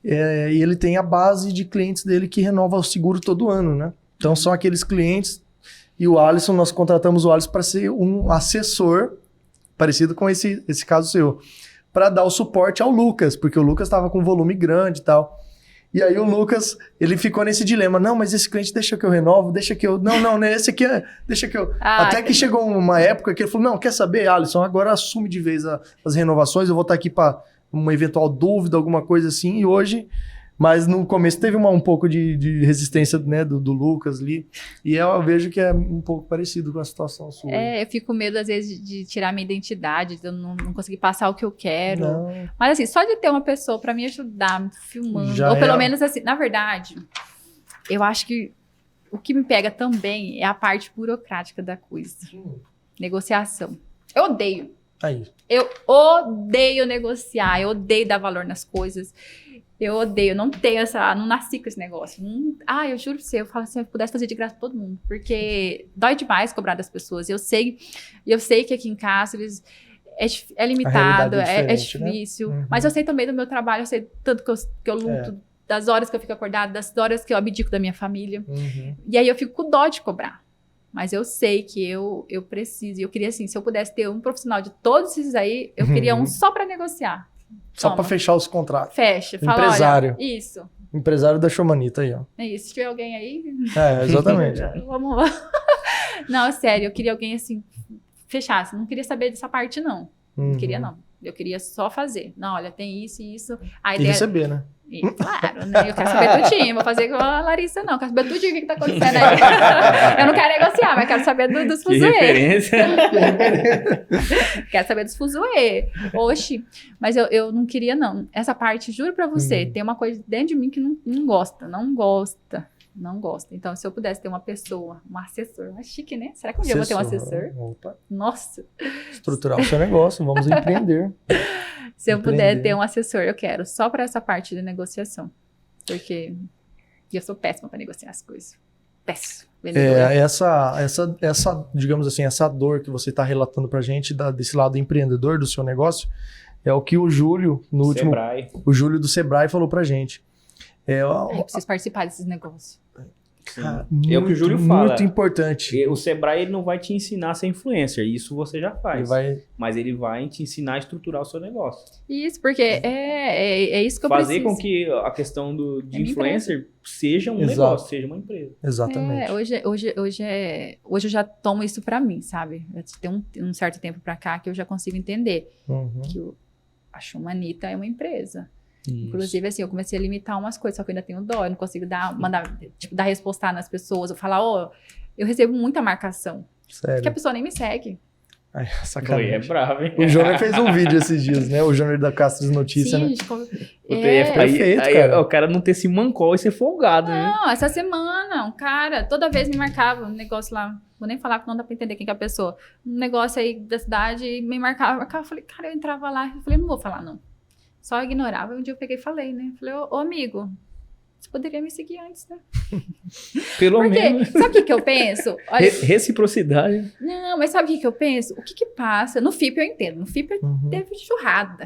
E ele tem a base de clientes dele que renova o seguro todo ano, né? Então são aqueles clientes. E o Alisson, nós contratamos o Alisson para ser um assessor, parecido com esse caso seu, para dar o suporte ao Lucas, porque o Lucas estava com volume grande e tal. E aí o Lucas, ele ficou nesse dilema, não, mas esse cliente deixa que eu renovo, deixa que eu... Não, esse aqui deixa que eu... Até que chegou uma época que ele falou, não, quer saber, Alisson, agora assume de vez as renovações, eu vou estar aqui para uma eventual dúvida, alguma coisa assim, e hoje... Mas no começo teve um pouco de resistência, né, do Lucas ali. E eu vejo que é um pouco parecido com a situação sua. Eu fico com medo, às vezes, de tirar minha identidade, de eu não conseguir passar o que eu quero. Não. Mas, assim, só de ter uma pessoa pra me ajudar, me filmando. Ou pelo menos, assim, na verdade, eu acho que o que me pega também é a parte burocrática da coisa. Negociação. Eu odeio. Eu odeio negociar, eu odeio dar valor nas coisas. Eu odeio, não nasci com esse negócio. Eu juro pra você, eu falo assim, se eu pudesse fazer de graça pra todo mundo. Porque dói demais cobrar das pessoas. Eu sei que aqui em casa é limitado, é difícil. Né? Mas eu sei também do meu trabalho, eu sei tanto que eu luto, das horas que eu fico acordada, das horas que eu abdico da minha família. E aí eu fico com dó de cobrar. Mas eu sei que eu preciso. E eu queria, assim, se eu pudesse ter um profissional de todos esses aí, eu queria um só pra negociar. Só para fechar os contratos. Fecha. Fala, empresário. Olha, isso. Empresário da Chomanita aí, ó. É isso. Se tiver alguém aí... Exatamente. Vamos lá. Não, sério. Eu queria alguém, assim, fechasse. Não queria saber dessa parte, não. Não queria, não. Eu queria só fazer. Não, olha, tem isso e isso. E receber, né? Claro, né? Eu quero saber tudinho. Vou fazer igual a Larissa, não. Eu quero saber tudinho o que tá acontecendo aí. Eu não quero negociar, mas quero saber dos fuzuê. Quero saber dos fuzuê. Oxi. Mas eu não queria, não. Essa parte, juro pra você, tem uma coisa dentro de mim que não gosta. Então, se eu pudesse ter uma pessoa, um assessor, mais chique, né? Será que um dia eu vou ter um assessor? Opa. Nossa. Estruturar o seu negócio, vamos empreender. Se eu puder ter um assessor, eu quero, só para essa parte de negociação. Porque eu sou péssima para negociar as coisas. Péssimo. Essa, digamos assim, essa dor que você está relatando pra gente desse lado empreendedor do seu negócio, é o que o Júlio, o Júlio do Sebrae falou pra gente. Eu preciso participar desses negócios. É o que o Júlio fala. Muito importante. O Sebrae ele não vai te ensinar a ser influencer, isso você já faz. Mas ele vai te ensinar a estruturar o seu negócio. Isso, porque é isso que eu preciso. Fazer com que a questão de influencer seja um negócio, seja uma empresa. Exatamente. Hoje eu já tomo isso pra mim, sabe? Tem um certo tempo pra cá que eu já consigo entender que a Chomanita é uma empresa. Isso. Inclusive, assim, eu comecei a limitar umas coisas, só que eu ainda tenho dó, eu não consigo dar respostar nas pessoas, eu falar, eu recebo muita marcação. Sério? Que a pessoa nem me segue. Ai, sacanagem. É bravo, hein? O Júnior fez um vídeo esses dias, né? O Júnior da Castres Notícias, né? Perfeito, cara. O cara não ter esse mancol e ser folgado, né? Não, essa semana, um cara, toda vez me marcava um negócio lá, vou nem falar que não dá pra entender quem que é a pessoa, um negócio aí da cidade, e me marcava, eu falei, cara, eu entrava lá, eu falei, não vou falar não. Só ignorava. Um dia eu peguei e falei, né? Falei, ô amigo, você poderia me seguir antes, né? Pelo menos. Sabe o que eu penso? Olha, reciprocidade. Não, mas sabe o que eu penso? O que passa? No FIP eu entendo. No FIP teve churrada.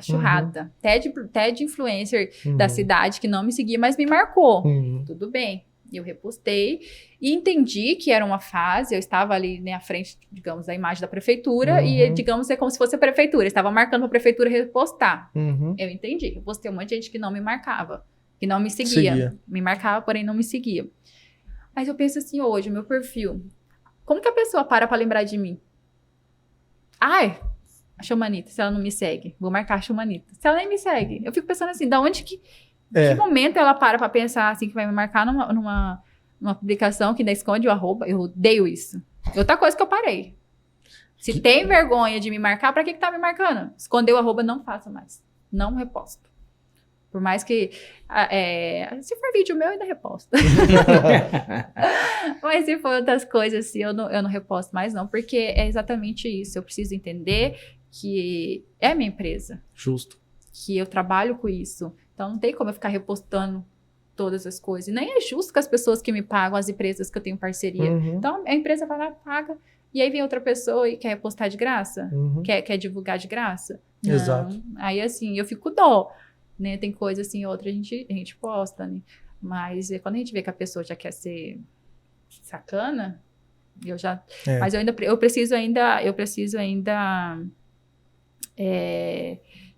Até de influencer da cidade que não me seguia, mas me marcou. Tudo bem. E eu repostei e entendi que era uma fase, eu estava ali, né, à frente, digamos, da imagem da prefeitura e, digamos, é como se fosse a prefeitura. Eu estava marcando para a prefeitura repostar. Eu entendi. Eu postei um monte de gente que não me marcava, que não me seguia. Me marcava, porém não me seguia. Mas eu penso assim, hoje, o meu perfil, como que a pessoa para lembrar de mim? Ai, a Xumanita, se ela não me segue, vou marcar a Xumanita. Se ela nem me segue, eu fico pensando assim, da onde que momento ela para pensar assim, que vai me marcar numa publicação que ainda esconde o arroba? Eu odeio isso. Outra coisa que eu parei. Se tem vergonha de me marcar, pra que tá me marcando? Escondeu o arroba, não faça mais. Não reposto. Por mais que... se for vídeo meu, eu ainda reposto. Mas se for outras coisas, assim, eu não reposto mais, não. Porque é exatamente isso. Eu preciso entender que é minha empresa. Justo. Que eu trabalho com isso. Então, não tem como eu ficar repostando todas as coisas. E nem é justo com as pessoas que me pagam, as empresas que eu tenho parceria. Então, a empresa vai lá, paga. E aí vem outra pessoa e quer repostar de graça? Quer divulgar de graça? Exato. Não. Aí, assim, eu fico dó. Né? Tem coisa assim, outra a gente posta, né? Mas quando a gente vê que a pessoa já quer ser sacana, eu já... Mas eu preciso ainda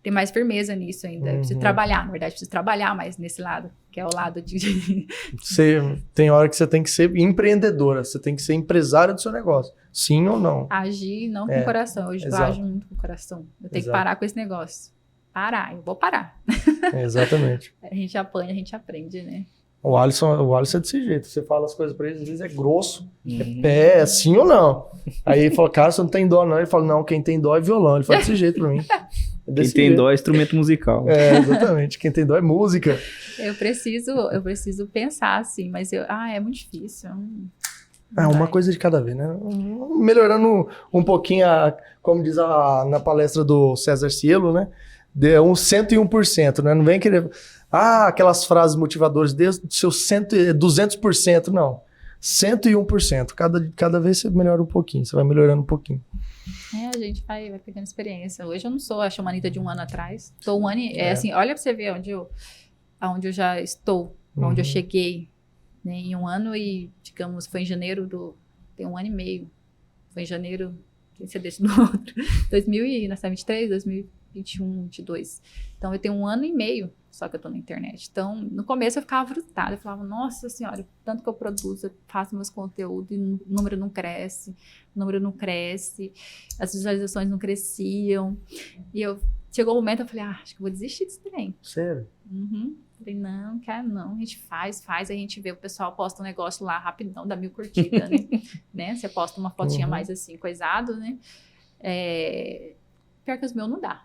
ter mais firmeza nisso ainda. Eu preciso trabalhar, na verdade, preciso trabalhar mais nesse lado, que é o lado de... Tem hora que você tem que ser empreendedora, você tem que ser empresária do seu negócio. Sim ou não? Agir não com o coração. Hoje eu ajo muito com o coração. Eu tenho que parar com esse negócio. Eu vou parar. Exatamente. A gente apanha, a gente aprende, né? O Alisson é desse jeito. Você fala as coisas pra ele, às vezes é grosso, é pé, sim ou não. Aí ele fala, cara, você não tem dó não. Ele fala, não, quem tem dó é violão. Ele fala desse jeito pra mim. Quem tem dó é instrumento musical. Exatamente. Quem tem dó é música. Eu preciso pensar assim, mas é muito difícil. Uma coisa de cada vez, né? Melhorando um pouquinho, como diz na palestra do César Cielo, né? De 101%, né? Não vem querer... aquelas frases motivadoras desde o seu 200%, não. 101%. Cada vez você melhora um pouquinho, você vai melhorando um pouquinho. A gente vai pegando experiência. Hoje eu não sou a Xumanita de um ano atrás. Tô um ano assim, olha pra você ver aonde eu já estou, onde eu cheguei, né? Em um ano e, digamos, foi em janeiro tem um ano e meio. Foi em janeiro, quem você deixa no outro? 2023, 2021, 2022. Então, eu tenho um ano e meio só que eu tô na internet. Então, no começo eu ficava frustrada. Eu falava, nossa senhora, tanto que eu produzo, eu faço meus conteúdos e o número não cresce, as visualizações não cresciam. E chegou um momento, eu falei, acho que eu vou desistir desse trem. Sério? Falei, não, quero não. A gente faz, a gente vê o pessoal posta um negócio lá rapidão, dá 1000 curtidas, né? Você posta uma fotinha mais assim, coisado, né? Pior que os meus não dá.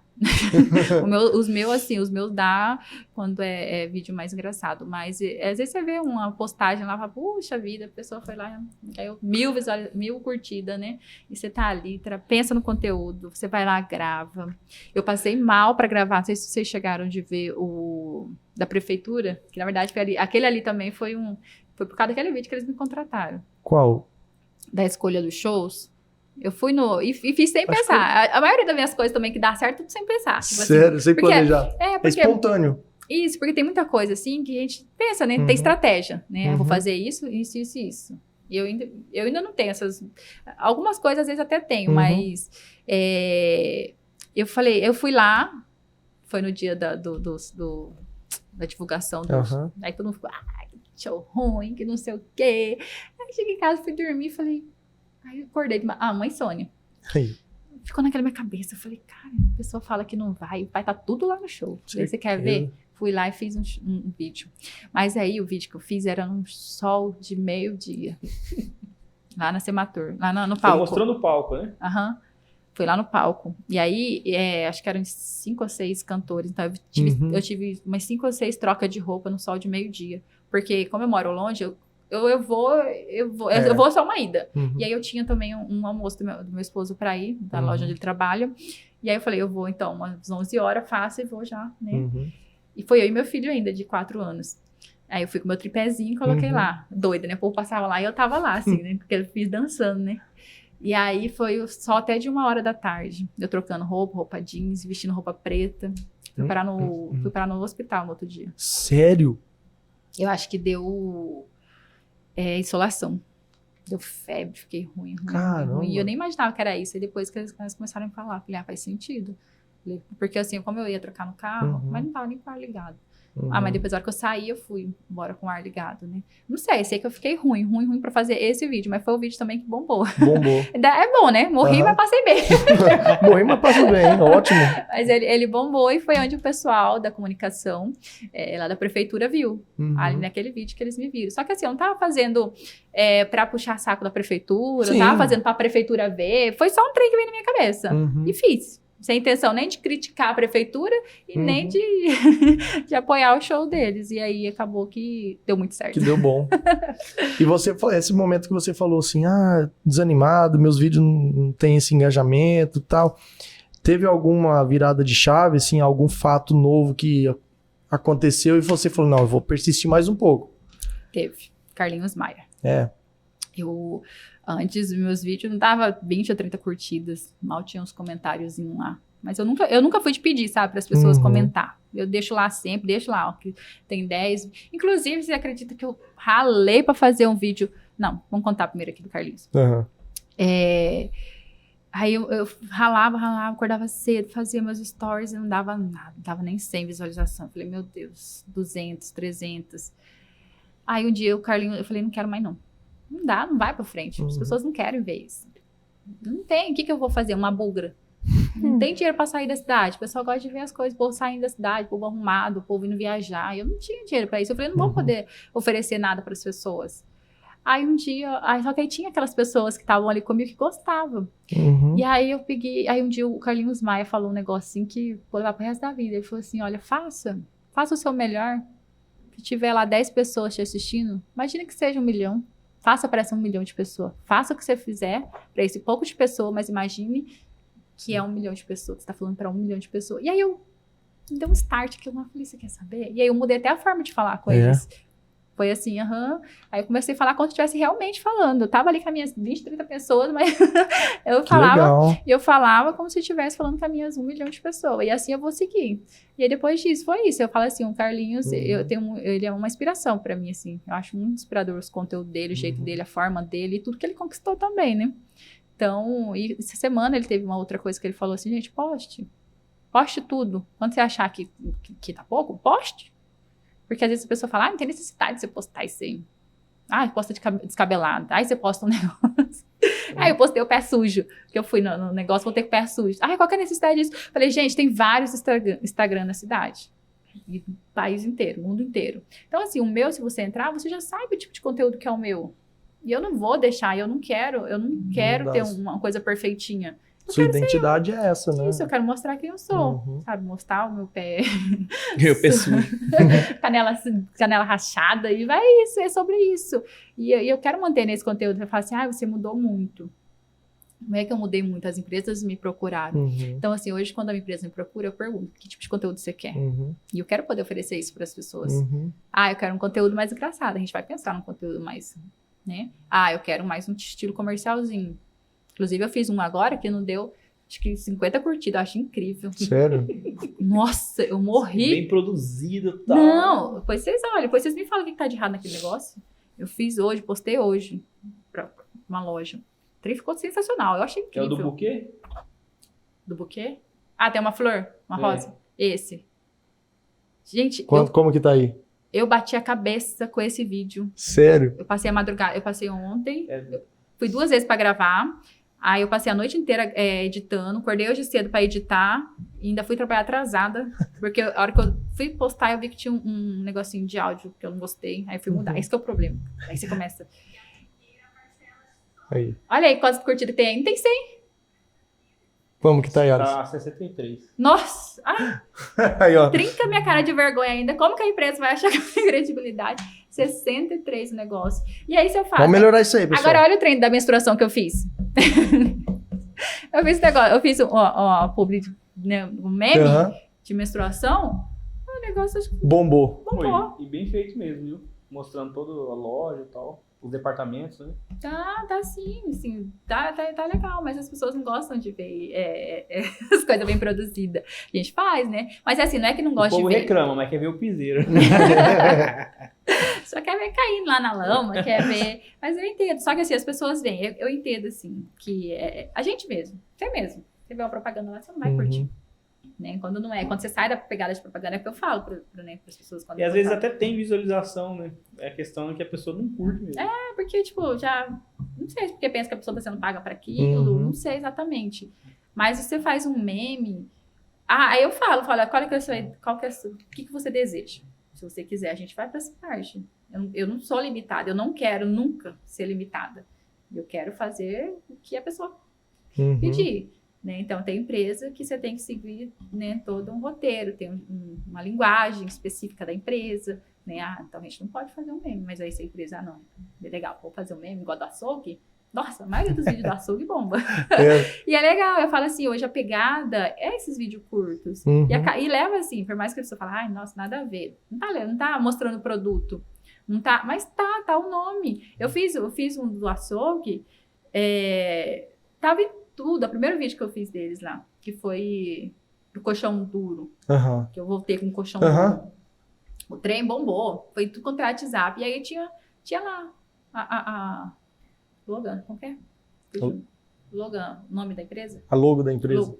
Os meus dá quando é vídeo mais engraçado. Mas às vezes você vê uma postagem lá e fala, puxa vida, a pessoa foi lá, caiu 1000 curtidas, né? E você tá ali, pensa no conteúdo, você vai lá, grava. Eu passei mal pra gravar, não sei se vocês chegaram de ver o da prefeitura, que na verdade aquele ali também foi por causa daquele vídeo que eles me contrataram. Qual? Da escolha dos shows. Eu fui e fiz sem pensar. A maioria das minhas coisas também que dá certo, tudo sem pensar. Tipo sério, sem planejar. É espontâneo. Isso, porque tem muita coisa assim que a gente pensa, né? Tem estratégia, né? Eu vou fazer isso. E eu ainda não tenho essas... Algumas coisas às vezes até tenho, mas... Eu fui lá, foi no dia da divulgação. Aí todo mundo ficou, que show ruim, que não sei o quê. Aí cheguei em casa, fui dormir e falei... Aí eu acordei de mãe Sônia. Aí. Ficou naquela minha cabeça. Eu falei, cara, a pessoa fala que não vai tá tudo lá no show. Aí você quer ver? Fui lá e fiz um vídeo. Mas aí o vídeo que eu fiz era num sol de meio-dia. Lá na Sematur, lá no palco. Você mostrou no palco, né? Fui lá no palco. E aí, acho que eram 5 ou 6 cantores. Então eu tive umas 5 ou 6 trocas de roupa no sol de meio-dia. Porque como eu moro longe, eu vou só uma ida. E aí eu tinha também um almoço do meu esposo pra ir, da loja onde ele trabalha. E aí eu falei, eu vou então umas 11 horas, faço e vou já, né? E foi eu e meu filho ainda, de 4 anos. Aí eu fui com meu tripézinho e coloquei lá. Doida, né? O povo passava lá e eu tava lá, assim, né? Porque eu fiz dançando, né? E aí foi só até de 1h da tarde. Eu trocando roupa jeans, vestindo roupa preta. Fui parar no hospital no outro dia. Sério? Eu acho que deu... Insolação. Deu febre, fiquei ruim. Caramba. E eu nem imaginava que era isso. E depois que eles começaram a me falar, falei, faz sentido. Porque assim, como eu ia trocar no carro, mas não tava nem com o ar ligado. Mas depois, na hora que eu saí, eu fui embora com o ar ligado, né? Não sei que eu fiquei ruim pra fazer esse vídeo, mas foi o vídeo também que bombou. É bom, né? Morri, mas passei bem. Morri, mas passei bem, ótimo. Mas ele bombou e foi onde o pessoal da comunicação, lá da prefeitura, viu. Ali naquele vídeo que eles me viram. Só que assim, eu não tava fazendo pra puxar saco da prefeitura, eu tava fazendo pra prefeitura ver. Foi só um trem que veio na minha cabeça. E fiz. Sem intenção nem de criticar a prefeitura e nem de apoiar o show deles. E aí acabou que deu muito certo. Que deu bom. E você, esse momento que você falou assim, desanimado, meus vídeos não tem esse engajamento e tal. Teve alguma virada de chave, assim, algum fato novo que aconteceu e você falou, não, eu vou persistir mais um pouco? Teve. Carlinhos Maia. Antes, meus vídeos não dava 20 ou 30 curtidas. Mal tinha uns comentários lá. Mas eu nunca fui de pedir, sabe, para as pessoas comentar. Eu deixo lá sempre, ó, que tem 10. Inclusive, você acredita que eu ralei para fazer um vídeo... Não, vamos contar primeiro aqui do Carlinhos. Aí eu ralava, acordava cedo, fazia meus stories e não dava nada. Não dava nem 100 visualização. Falei, meu Deus, 200, 300. Aí um dia o Carlinhos, eu falei, não quero mais não. Não dá, não vai pra frente. As pessoas não querem ver isso. Não tem. O que eu vou fazer? Uma bugra. Não tem dinheiro pra sair da cidade. O pessoal gosta de ver as coisas, o povo saindo da cidade, o povo arrumado, o povo indo viajar. Eu não tinha dinheiro pra isso. Eu falei, não vou poder oferecer nada pras pessoas. Aí um dia, só que aí tinha aquelas pessoas que estavam ali comigo que gostavam. E aí eu peguei, aí um dia o Carlinhos Maia falou um negócio assim que vou levar pro resto da vida. Ele falou assim, olha, faça o seu melhor. Se tiver lá 10 pessoas te assistindo, imagina que seja 1 milhão. Faça para essa 1 milhão de pessoas. Faça o que você fizer para esse pouco de pessoas, mas imagine que é 1 milhão de pessoas. Você está falando para 1 milhão de pessoas. E aí eu dei um start que eu não falei, você quer saber? E aí eu mudei até a forma de falar com eles. Foi assim, Aí eu comecei a falar como se eu estivesse realmente falando. Eu tava ali com as minhas 20, 30 pessoas, mas eu falava como se eu estivesse falando com as minhas 1 milhão de pessoas. E assim eu vou seguir. E aí depois disso, foi isso. Eu falo assim, o Carlinhos, ele é uma inspiração pra mim, assim. Eu acho muito inspirador os conteúdos dele, o jeito dele, a forma dele e tudo que ele conquistou também, né? Então, e essa semana ele teve uma outra coisa que ele falou assim, gente, poste tudo. Quando você achar que tá pouco, poste. Porque às vezes a pessoa fala, não tem necessidade de você postar isso aí. Posta descabelado. Aí você posta um negócio. Aí eu postei o pé sujo. Que eu fui no negócio, voltei com o pé sujo. Qual que é a necessidade disso? Falei, gente, tem vários Instagram na cidade. E país inteiro, mundo inteiro. Então, assim, o meu, se você entrar, você já sabe o tipo de conteúdo que é o meu. E eu não vou deixar, eu não quero ter uma coisa perfeitinha. Sua identidade é essa, né? Isso, eu quero mostrar quem eu sou, sabe? Mostrar o meu pé... Meu pé sujo. Canela rachada, e vai isso, é sobre isso. E eu quero manter nesse conteúdo, eu falo assim, você mudou muito. Não é que eu mudei muito, as empresas me procuraram. Então, assim, hoje, quando a empresa me procura, eu pergunto, que tipo de conteúdo você quer? E eu quero poder oferecer isso para as pessoas. Eu quero um conteúdo mais engraçado, a gente vai pensar num conteúdo mais, né? Eu quero mais um estilo comercialzinho. Inclusive, eu fiz um agora que não deu, acho que 50 curtidas. Eu acho incrível. Sério? Nossa, eu morri. Bem produzido e tal. Não, depois vocês olham, depois vocês me falam o que tá de errado naquele negócio. Eu fiz hoje, postei hoje pra uma loja. O trem ficou sensacional, eu achei incrível. É o do buquê? Do buquê? Tem uma flor, uma rosa. Esse. Gente, como que tá aí? Eu bati a cabeça com esse vídeo. Sério? Eu passei a madrugada, eu passei ontem, fui 2 vezes pra gravar. Aí eu passei a noite inteira editando, acordei hoje cedo pra editar, e ainda fui trabalhar atrasada, porque a hora que eu fui postar, eu vi que tinha um negocinho de áudio que eu não gostei, aí fui mudar. Esse que é o problema. Aí você começa... Aí. Olha aí quantas curtidas tem aí. Não tem 100. Como que tá, Yaris? Tá 63. Nossa! Aí, ó. Trinca minha cara de vergonha ainda. Como que a empresa vai achar que eu tenho credibilidade? 63 o negócio. E aí, se eu faço... Vamos melhorar isso aí, pessoal. Agora, olha o treino da menstruação que eu fiz. Eu fiz esse negócio. Eu fiz um meme de menstruação. O negócio... Bombou. E bem feito mesmo, viu? Mostrando toda a loja e tal. os departamentos, né? Tá sim, tá legal, mas as pessoas não gostam de ver as coisas bem produzidas. A gente faz, né? Mas assim, não é que não gosta de ver. O povo reclama, mas quer ver o piseiro. Só quer ver caindo lá na lama, quer ver... Mas eu entendo, só que assim, as pessoas veem, eu entendo assim, que a gente mesmo, você vê uma propaganda lá, você não vai curtir. Né? Quando não é, quando você sai da pegada de propaganda, é o que eu falo para as pessoas. Quando e às vezes até tem visualização, né? É a questão é que a pessoa não curte mesmo. Porque, tipo, já... Não sei porque pensa que a pessoa está sendo paga para aquilo, não sei exatamente. Mas você faz um meme... aí eu falo, qual que é o que você deseja? Se você quiser, a gente vai para essa parte. Eu não sou limitada, eu não quero nunca ser limitada. Eu quero fazer o que a pessoa pedir. Né? Então, tem empresa que você tem que seguir, né, todo um roteiro, tem uma linguagem específica da empresa, né? Então a gente não pode fazer um meme, mas aí se a empresa, não, é legal, vou fazer um meme igual do açougue, nossa, a maioria dos vídeos do açougue bomba. E é legal, eu falo assim, hoje a pegada é esses vídeos curtos, e leva assim, por mais que a pessoa fale, ai, nossa, nada a ver, não tá mostrando o produto, não tá, mas tá o nome. Eu fiz um do açougue, tava em tudo, o primeiro vídeo que eu fiz deles lá, que foi do colchão duro, que eu voltei com o colchão duro. O trem bombou, foi tudo contra o WhatsApp, e aí tinha lá a Logan, como que é? Logan, o nome da empresa? A logo da empresa.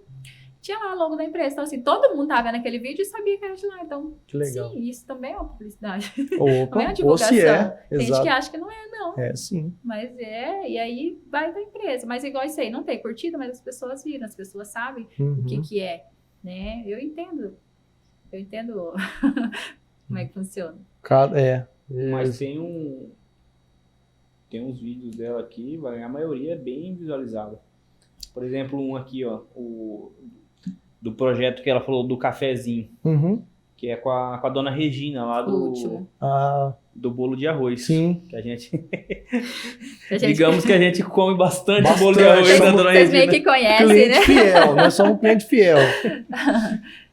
Tinha lá a logo da empresa, então assim, todo mundo tava vendo aquele vídeo e sabia que era de lá, então, que legal. Sim, isso também é uma publicidade. Opa, não é uma divulgação. Ou se é, tem exato. gente que acha que não é, não. É, sim. Mas e aí vai da empresa. Mas igual isso aí, não tem curtida, mas as pessoas viram, as pessoas sabem o que é, né? Eu entendo como é que funciona. Mas tem uns vídeos dela aqui, a maioria é bem visualizada. Por exemplo, um aqui, ó, do projeto que ela falou do cafezinho, que é com a dona Regina lá do bolo de arroz. Sim. Que a gente... Digamos que a gente come bastante bolo de arroz da dona Regina. Vocês meio que conhecem, cliente né? fiel, nós somos um cliente fiel.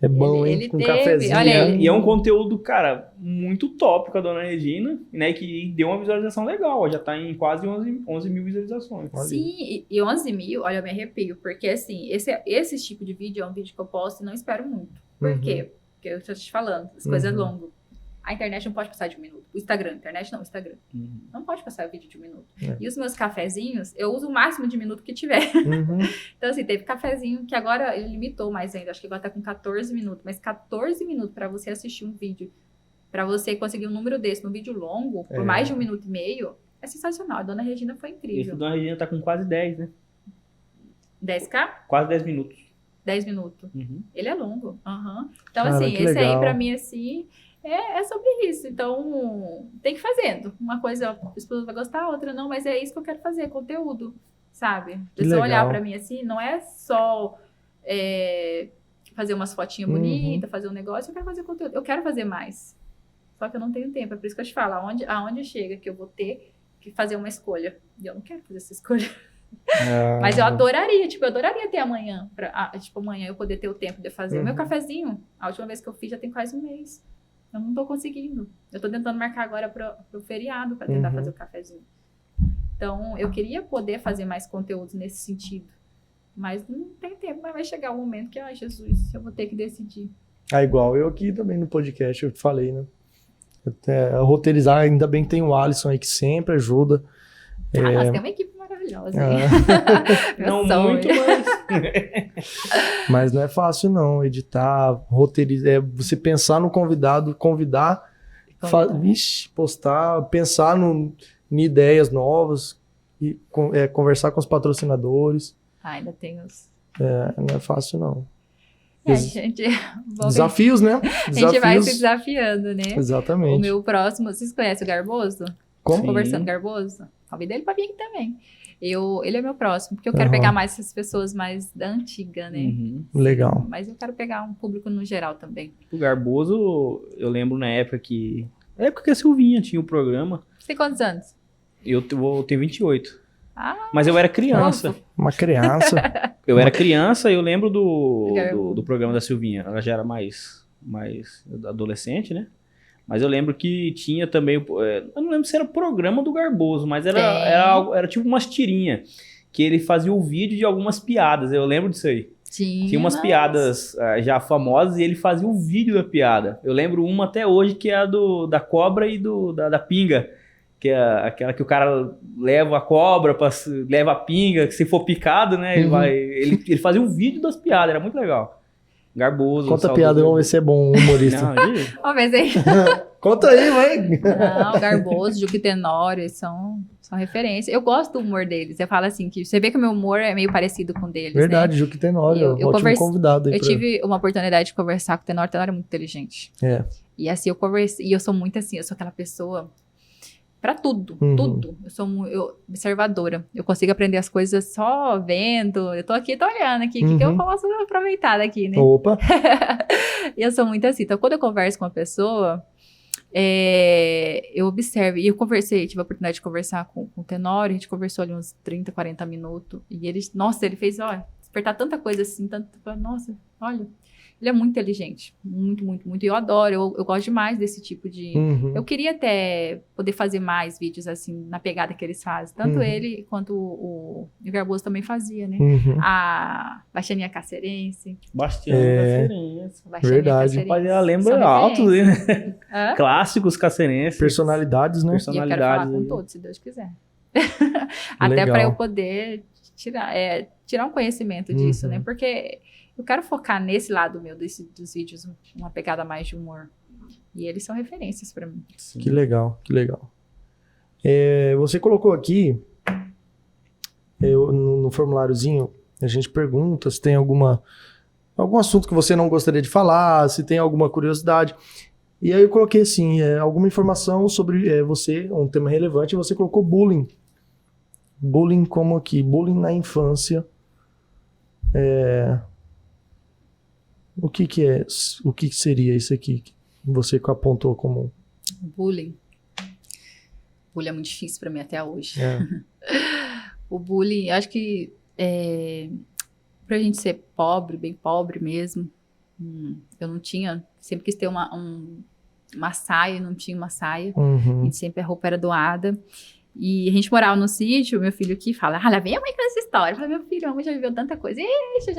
É bom, hein? Com cafezinho. Olha, e é um conteúdo, cara, muito top com a dona Regina, né? Que deu uma visualização legal, ó, já tá em quase 11 mil visualizações. Sim, e 11 mil, olha, eu me arrepio, porque assim, esse tipo de vídeo é um vídeo que eu posto e não espero muito. Por quê? Porque eu tô te falando, as coisas longas. A internet não pode passar de 1 minuto. O Instagram, internet não, o Instagram. Não pode passar o vídeo de 1 minuto. E os meus cafezinhos, eu uso o máximo de minuto que tiver. Então, assim, teve cafezinho que agora ele limitou mais ainda. Acho que agora tá com 14 minutos. Mas 14 minutos pra você assistir um vídeo, pra você conseguir um número desse num vídeo longo, por mais de 1 minuto e meio, é sensacional. A dona Regina foi incrível. Esse dona Regina tá com quase 10, né? 10K? Quase 10 minutos. 10 minutos. Ele é longo. Então, cara, assim, esse legal. aí pra mim, assim... É sobre isso, então tem que ir fazendo. Uma coisa as pessoas vão gostar, a outra não, mas é isso que eu quero fazer, conteúdo, sabe? A pessoa olhar pra mim assim, não é só fazer umas fotinhas bonitas, fazer um negócio, eu quero fazer conteúdo, eu quero fazer mais. Só que eu não tenho tempo, é por isso que eu te falo, aonde chega que eu vou ter que fazer uma escolha. E eu não quero fazer essa escolha. Mas eu adoraria ter amanhã, amanhã eu poder ter o tempo de fazer o meu cafezinho. A última vez que eu fiz já tem quase 1 mês. Eu não tô conseguindo. Eu tô tentando marcar agora pro feriado para tentar fazer o cafezinho. Então, eu queria poder fazer mais conteúdos nesse sentido. Mas não tem tempo. Mas vai chegar o momento que, ai, Jesus, eu vou ter que decidir. Igual eu aqui também no podcast, eu te falei, né? Até roteirizar, ainda bem que tem o Alisson aí que sempre ajuda. Nós temos uma equipe maravilhosa. Não muito, mas... Mas não é fácil não, editar, roteirizar, você pensar no convidado, convidar, postar, pensar em ideias novas, e conversar com os patrocinadores. Ainda tem os... não é fácil não. Desafios, né? A gente vai se desafiando, né? Exatamente. O meu próximo, vocês conhecem o Garboso? Como? Conversando Garboso? Convidei ele pra vir aqui também. Ele é meu próximo, porque eu quero pegar mais essas pessoas mais da antiga, né? Legal. Mas eu quero pegar um público no geral também. O Garboso, eu lembro na época que a Silvinha tinha o programa. Você tem quantos anos? Eu tenho 28. Mas eu era criança. Uma criança. Eu era criança e eu lembro do programa da Silvinha. Ela já era mais adolescente, né? Mas eu lembro que tinha também, eu não lembro se era o programa do Garboso, mas era tipo umas tirinhas, que ele fazia o vídeo de algumas piadas, eu lembro disso aí. Tinha umas piadas já famosas e ele fazia o vídeo da piada. Eu lembro uma até hoje que é a da cobra e da pinga, que é aquela que o cara leva a cobra, leva a pinga, que se for picado, né, ele fazia um vídeo das piadas, era muito legal. Garboso. Conta a piada, vamos ver se é bom humorista. Vamos ver se... Conta aí, vai. Não, Garboso, Juque Tenório, são referências. Eu gosto do humor deles. Eu falo assim, que você vê que o meu humor é meio parecido com o deles, verdade, né? Juque Tenório, ótimo convidado aí. Eu tive uma oportunidade de conversar com o Tenório é muito inteligente. E assim, eu conversei, e eu sou muito assim, eu sou aquela pessoa... Pra tudo, tudo. Eu sou observadora. Eu consigo aprender as coisas só vendo. Eu tô aqui, tô olhando aqui. O que eu posso aproveitar daqui, né? Opa! E eu sou muito assim. Então, quando eu converso com uma pessoa, eu observo. E eu tive a oportunidade de conversar com o Tenório. A gente conversou ali uns 30, 40 minutos. E ele fez, despertar tanta coisa assim. Nossa, olha... Ele é muito inteligente, muito, muito, muito. E eu adoro, eu gosto demais desse tipo de... Eu queria até poder fazer mais vídeos assim, na pegada que eles fazem. Tanto ele quanto o Garboso também fazia, né? A Baixaninha Cacerense. Cacerense. Verdade. Ela lembra altos, né? Clássicos cacerenses. Personalidades, né? E eu quero falar com todos, se Deus quiser. Até para eu poder tirar um conhecimento disso, né? Porque... Eu quero focar nesse lado meu dos vídeos, uma pegada mais de humor. E eles são referências pra mim. Sim. Que legal, que legal. Você colocou aqui, no formuláriozinho, a gente pergunta se tem algum assunto que você não gostaria de falar, se tem alguma curiosidade. E aí eu coloquei assim, alguma informação sobre você, um tema relevante, e você colocou bullying. Bullying como aqui? Bullying na infância. O que seria isso aqui que você apontou como... Bullying. Bullying é muito difícil pra mim até hoje. O bullying, acho que pra gente ser pobre, bem pobre mesmo, eu não tinha, sempre quis ter uma saia, não tinha uma saia, a gente sempre a roupa era doada. E a gente morava no sítio, meu filho aqui fala, lá vem a mãe com essa história. Eu falei, meu filho, a mãe já viveu tanta coisa. Ixi, eu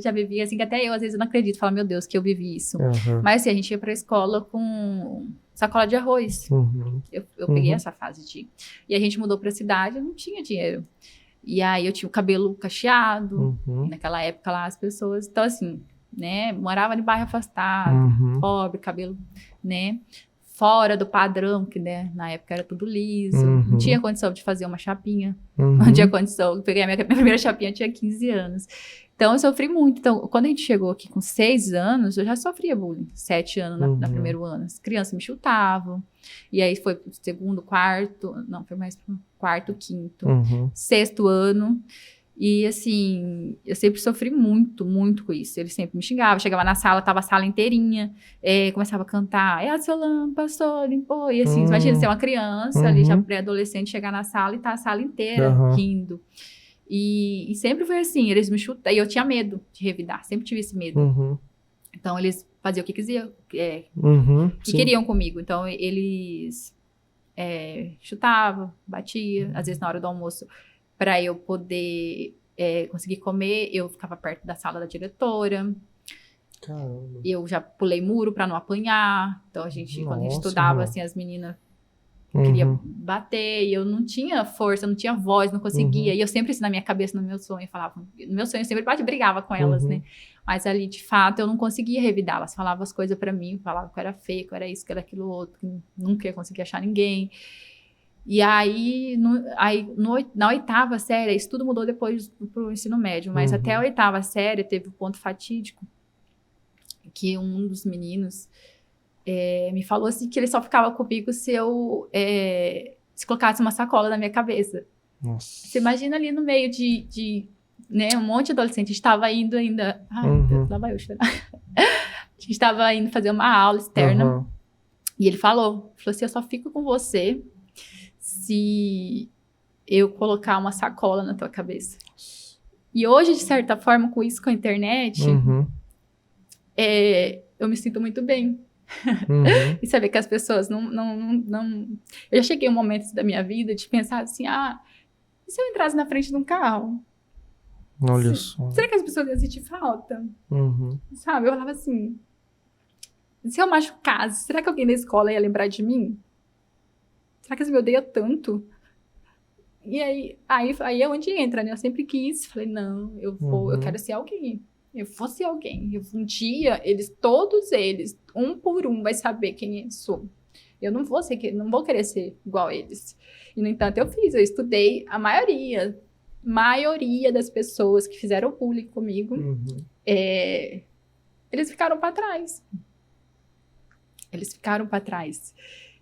já vivi, assim, que até eu, às vezes, eu não acredito. Falo, meu Deus, que eu vivi isso. Mas, assim, a gente ia pra escola com sacola de arroz. Eu peguei essa fase de... E a gente mudou pra cidade, eu não tinha dinheiro. E aí, eu tinha o cabelo cacheado. E naquela época, lá, as pessoas... Então, assim, né, morava em bairro afastado, pobre, cabelo, né... Fora do padrão, que, né, na época era tudo liso. Não tinha condição de fazer uma chapinha. Não tinha condição. Eu peguei a minha primeira chapinha, eu tinha 15 anos. Então, eu sofri muito. Então, quando a gente chegou aqui com 6 anos, eu já sofria bullying. 7 anos no primeiro ano. As crianças me chutavam. E aí, foi pro segundo, quarto... Não, foi mais pro quarto, quinto. 6º ano... E, assim, eu sempre sofri muito, muito com isso. Ele sempre me xingava. Chegava na sala, tava a sala inteirinha. Começava a cantar. A Solan passou, limpou. E, assim, imagina ser uma criança ali, já pré-adolescente, chegar na sala e tá a sala inteira rindo. E sempre foi assim. Eles me chutavam. E eu tinha medo de revidar. Sempre tive esse medo. Então, eles faziam o que quiser, que queriam comigo. Então, eles chutavam, batiam. Às vezes, na hora do almoço... Para eu poder conseguir comer, eu ficava perto da sala da diretora. Caramba. Eu já pulei muro para não apanhar. Então, quando a gente estudava, assim, as meninas queriam bater. E eu não tinha força, não tinha voz, não conseguia. E eu sempre, assim, na minha cabeça, no meu sonho, falava... No meu sonho, eu sempre brigava com elas, né? Mas ali, de fato, eu não conseguia revidar. Elas falavam as coisas para mim, falavam que eu era feia, que eu era isso, que eu era aquilo outro. Que nunca ia conseguir achar ninguém. E aí, na 8ª série, isso tudo mudou depois pro ensino médio, mas até a 8ª série teve um ponto fatídico, que um dos meninos me falou assim, que ele só ficava comigo se eu se colocasse uma sacola na minha cabeça. Nossa. Você imagina ali no meio de né, um monte de adolescente, a gente estava indo ainda... Ai, meu Deus, lá vai eu chorar. A gente estava indo fazer uma aula externa, e ele falou assim, eu só fico com você... se eu colocar uma sacola na tua cabeça. E hoje, de certa forma, com isso, com a internet, eu me sinto muito bem. E saber que as pessoas não... Eu já cheguei a um momento da minha vida de pensar assim, e se eu entrasse na frente de um carro? Olha só. Será que as pessoas iam sentir falta? Sabe? Eu falava assim, se eu machucasse, será que alguém da escola ia lembrar de mim? Será que eles me odeiam tanto? E aí é onde entra, né? Eu sempre quis, falei, não, eu quero ser alguém. Eu vou ser alguém. Um dia, todos eles, um por um, vai saber quem eu sou. Eu não vou querer ser igual a eles. E, no entanto, eu estudei a maioria das pessoas que fizeram bullying comigo, eles ficaram para trás.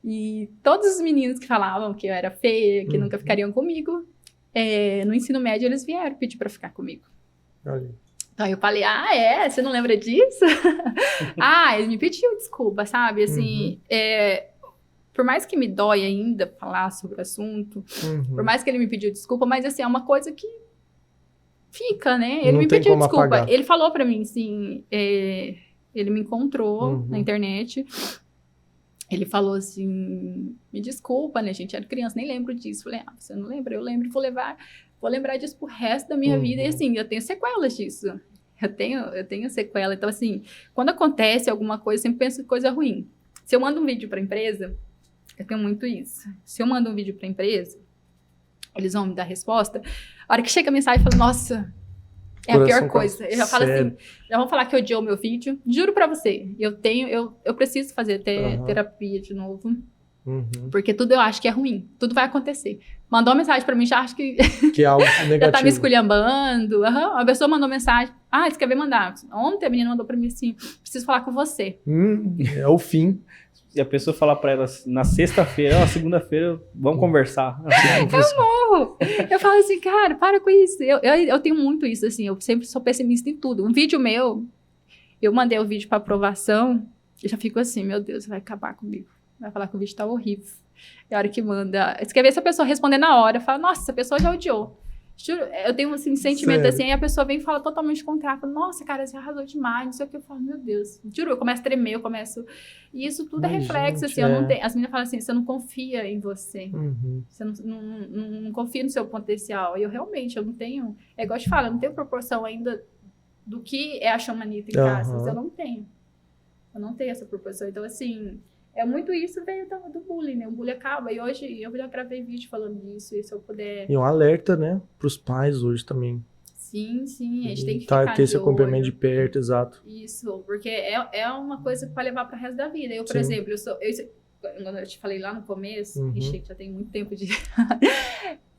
E todos os meninos que falavam que eu era feia, que nunca ficariam comigo, no ensino médio eles vieram pedir para ficar comigo. Olha. Então eu falei, você não lembra disso? Ele me pediu desculpa, sabe? Assim, por mais que me dói ainda falar sobre o assunto, por mais que ele me pediu desculpa, mas assim, é uma coisa que fica, né? Ele me pediu desculpa. Apagar. Ele falou pra mim, assim, ele me encontrou na internet, ele falou assim, me desculpa, né, gente, era criança, nem lembro disso. Falei, você não lembra? Eu lembro, vou lembrar disso pro resto da minha vida, e assim, eu tenho sequelas disso. Eu tenho sequela. Então, assim, quando acontece alguma coisa, eu sempre penso em coisa ruim. Se eu mando um vídeo pra empresa, eu tenho muito isso. Se eu mando um vídeo pra empresa, eles vão me dar resposta. A hora que chega a mensagem, eu falo, nossa, é a pior coisa. Eu já falo assim, já vão falar que odiou o meu vídeo. Juro pra você, eu preciso fazer terapia de novo. Porque tudo eu acho que é ruim. Tudo vai acontecer. Mandou uma mensagem pra mim, já acho que é algo negativo. Já tá me esculhambando. A pessoa mandou mensagem. Você quer ver mandar? Ontem a menina mandou pra mim assim, preciso falar com você. É o fim. E a pessoa falar pra ela na sexta-feira, segunda-feira, vamos conversar. Eu morro. Eu falo assim, cara, para com isso. Eu tenho muito isso, assim, eu sempre sou pessimista em tudo. Um vídeo meu, eu mandei o vídeo pra aprovação, eu já fico assim, meu Deus, vai acabar comigo. Vai falar que o vídeo tá horrível. E a hora que manda... Você quer ver se a pessoa responder na hora? Eu falo, nossa, essa pessoa já odiou. Juro, eu tenho assim, um sentimento assim, aí a pessoa vem e fala totalmente contrário. Fala, nossa, cara, você arrasou demais, não sei o que. Eu falo, meu Deus. Juro, eu começo a tremer, E isso tudo é reflexo, assim, eu não tenho... As meninas falam assim, você não confia em você. Você não confia no seu potencial. E eu realmente, eu não tenho... É igual eu te falo, eu não tenho proporção ainda do que é a Chamanita em casa. Eu não tenho. Eu não tenho essa proporção. Então, assim... É muito isso veio do bullying, né? O bullying acaba. E hoje eu já gravei vídeo falando disso. E se eu puder... E um alerta, né? Pros pais hoje também. Sim. A gente tem que ficar ter esse acompanhamento de perto, exato. Isso. Porque é uma coisa para levar para o resto da vida. Eu, por exemplo, quando eu te falei lá no começo... Ixi, já tem muito tempo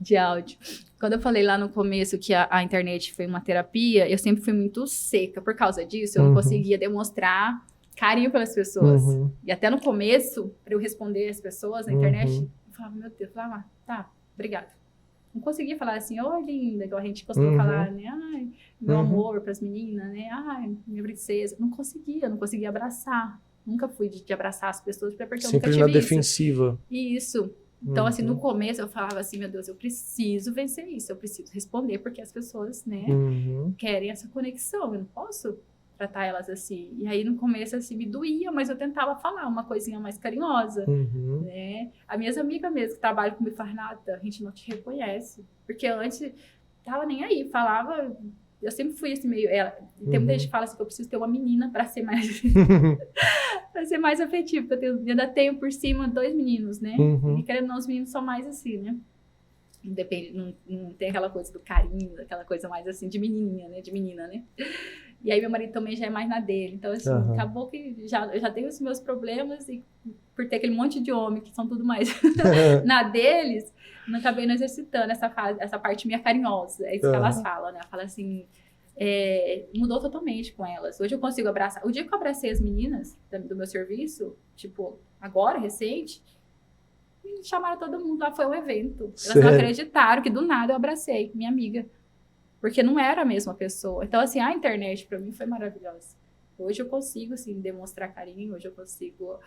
de áudio. Quando eu falei lá no começo que a internet foi uma terapia, eu sempre fui muito seca. Por causa disso, eu não conseguia demonstrar... carinho pelas pessoas. E até no começo, para eu responder as pessoas na internet, eu falava, meu Deus, tá, obrigada. Não conseguia falar assim, oi, linda, igual a gente costuma falar, né? Ai, meu amor pras meninas, né? Ai, minha princesa. Não conseguia abraçar. Nunca fui de abraçar as pessoas, porque eu sempre nunca tive na defensiva. Isso. Então, assim, no começo eu falava assim, meu Deus, eu preciso vencer isso, eu preciso responder, porque as pessoas, né, querem essa conexão, eu não posso tratar elas assim. E aí, no começo, assim, me doía, mas eu tentava falar uma coisinha mais carinhosa, né? As minhas amigas mesmo, que trabalham comigo, falam, Renata, a gente não te reconhece. Porque antes, tava nem aí, falava... Eu sempre fui assim, meio... Tem muita gente que fala assim, que eu preciso ter uma menina pra ser mais... pra ser mais afetivo, porque eu ainda tenho por cima 2 meninos, né? E querendo ou não, os meninos são mais assim, né? Não depende, não tem aquela coisa do carinho, aquela coisa mais assim, de menininha, né? De menina, né? E aí meu marido também já é mais na dele. Então, assim, acabou que eu já tenho os meus problemas e por ter aquele monte de homem que são tudo mais na deles, não acabei não exercitando essa parte minha carinhosa. É isso que elas falam, né? Fala assim, mudou totalmente com elas. Hoje eu consigo abraçar. O dia que eu abracei as meninas do meu serviço, tipo, agora, recente, me chamaram todo mundo lá, foi um evento. Elas não acreditaram que do nada eu abracei minha amiga. Porque não era a mesma pessoa. Então, assim, a internet pra mim foi maravilhosa. Hoje eu consigo, assim, demonstrar carinho. Hoje eu consigo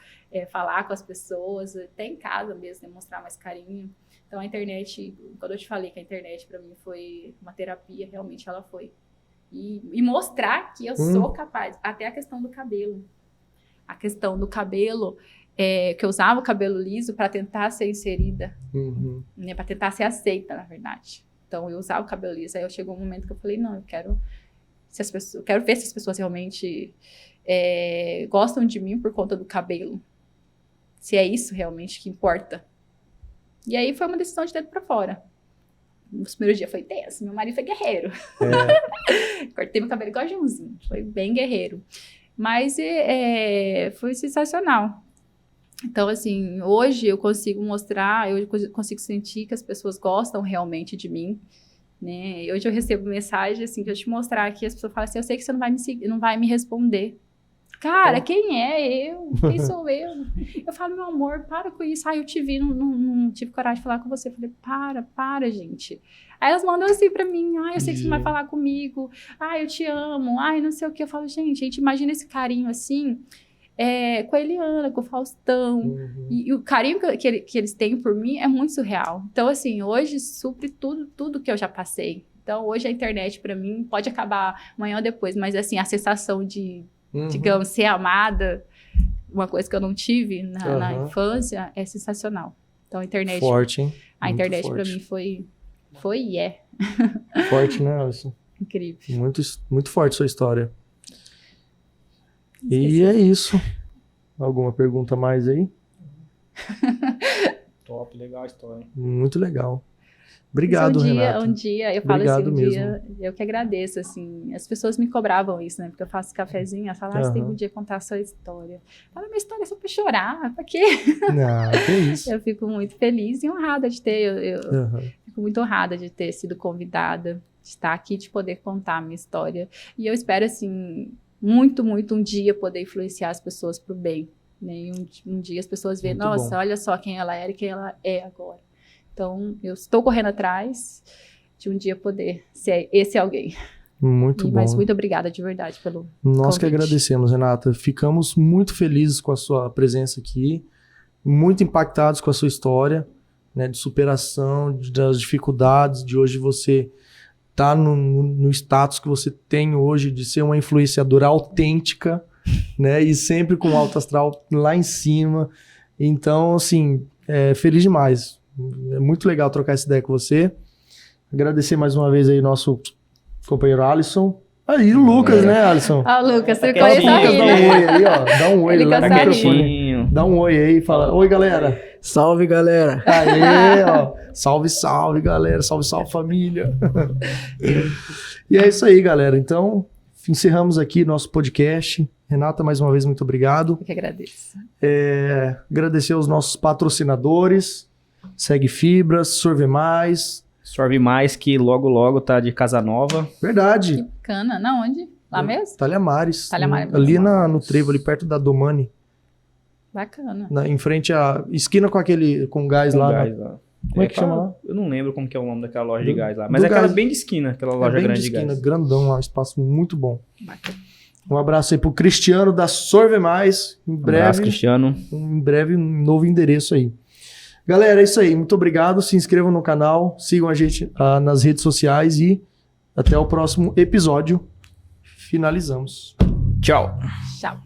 falar com as pessoas. Até em casa mesmo, demonstrar mais carinho. Então, a internet... Quando eu te falei que a internet pra mim foi uma terapia, realmente ela foi. E mostrar que eu sou capaz. Até a questão do cabelo. a questão do cabelo, que eu usava o cabelo liso para tentar ser inserida, né, para tentar ser aceita, na verdade. Então, eu usava o cabelo liso. Aí chegou um momento que eu falei, não, eu quero ver se as pessoas realmente gostam de mim por conta do cabelo. Se é isso realmente que importa. E aí foi uma decisão de dentro para fora. Nos primeiros dias foi tenso. Meu marido foi guerreiro. Cortei meu cabelo igual a Joãozinho. Foi bem guerreiro. Mas foi sensacional. Então, assim, hoje eu consigo mostrar, eu consigo sentir que as pessoas gostam realmente de mim, né? Hoje eu recebo mensagem, assim, que eu te mostrar aqui, as pessoas falam assim, eu sei que você não vai me seguir, não vai me responder. Cara, quem é eu? Quem sou eu? Eu falo, meu amor, para com isso. Eu te vi, não tive coragem de falar com você. Eu falei, para, gente. Aí elas mandam assim pra mim, eu sei que você não vai falar comigo. Eu te amo. Não sei o que. Eu falo, gente, imagina esse carinho assim, com a Eliana, com o Faustão. E o carinho que eles têm por mim é muito surreal. Então, assim, hoje supre tudo que eu já passei. Então, hoje a internet pra mim pode acabar amanhã ou depois, mas assim, a sensação de digamos, ser amada, uma coisa que eu não tive na infância, é sensacional. Então, a internet... Forte, hein? A internet, pra mim, foi e é. Forte, né, Alisson? Incrível. Muito forte sua história. E é isso. Alguma pergunta mais aí? Top, legal a história. Muito legal. Obrigado, Renata. Um dia, eu falo assim, dia, eu que agradeço, assim, as pessoas me cobravam isso, né, porque eu faço cafezinho, elas falam, você tem que um dia contar a sua história. Fala, minha história é só pra chorar, pra quê? Não, que isso. Eu fico muito feliz e honrada de ter, fico muito honrada de ter sido convidada, de estar aqui, de poder contar a minha história. E eu espero, assim, muito, muito um dia poder influenciar as pessoas pro bem, né, e um dia as pessoas verem, nossa, olha só quem ela era e quem ela é agora. Então, eu estou correndo atrás de um dia poder ser esse alguém. Muito bom. Mas muito obrigada de verdade pelo Nós convite. que agradecemos, Renata. Ficamos muito felizes com a sua presença aqui, muito impactados com a sua história, né, de superação, das dificuldades, de hoje você estar no status que você tem hoje, de ser uma influenciadora autêntica, né, e sempre com o alto astral lá em cima. Então, assim, feliz demais. É muito legal trocar essa ideia com você. Agradecer mais uma vez aí nosso companheiro Alisson. Aí, o Lucas, né, Alisson? O Lucas, você conhece aí, né? Dá um oi aí, ó. Dá um oi Ele lá no microfone. Dá um oi aí e fala, oi, galera. Salve, galera. Aê, ó. Salve, salve, galera. Salve, salve, família. E é isso aí, galera. Então, encerramos aqui nosso podcast. Renata, mais uma vez, muito obrigado. Eu que agradeço. Agradecer aos nossos patrocinadores. Segue Fibras, Sorve Mais. Sorve Mais, que logo tá de casa nova. Verdade. Que bacana. Na onde? Lá mesmo? Talhamares. Talhamares. Ali no trevo, ali perto da Domani. Bacana. Em frente à esquina com gás lá. Gás lá. Como é que chama lá? Eu não lembro como que é o nome daquela loja de gás lá. Mas é aquela bem de esquina, aquela loja bem grande de de esquina, gás. grandão lá, um espaço muito bom. Bacana. Um abraço aí pro Cristiano da Sorve Mais. Em breve, Abraço, Cristiano. um novo endereço aí. Galera, é isso aí. Muito obrigado. Se inscrevam no canal, sigam a gente nas redes sociais e até o próximo episódio. Finalizamos. Tchau. Tchau.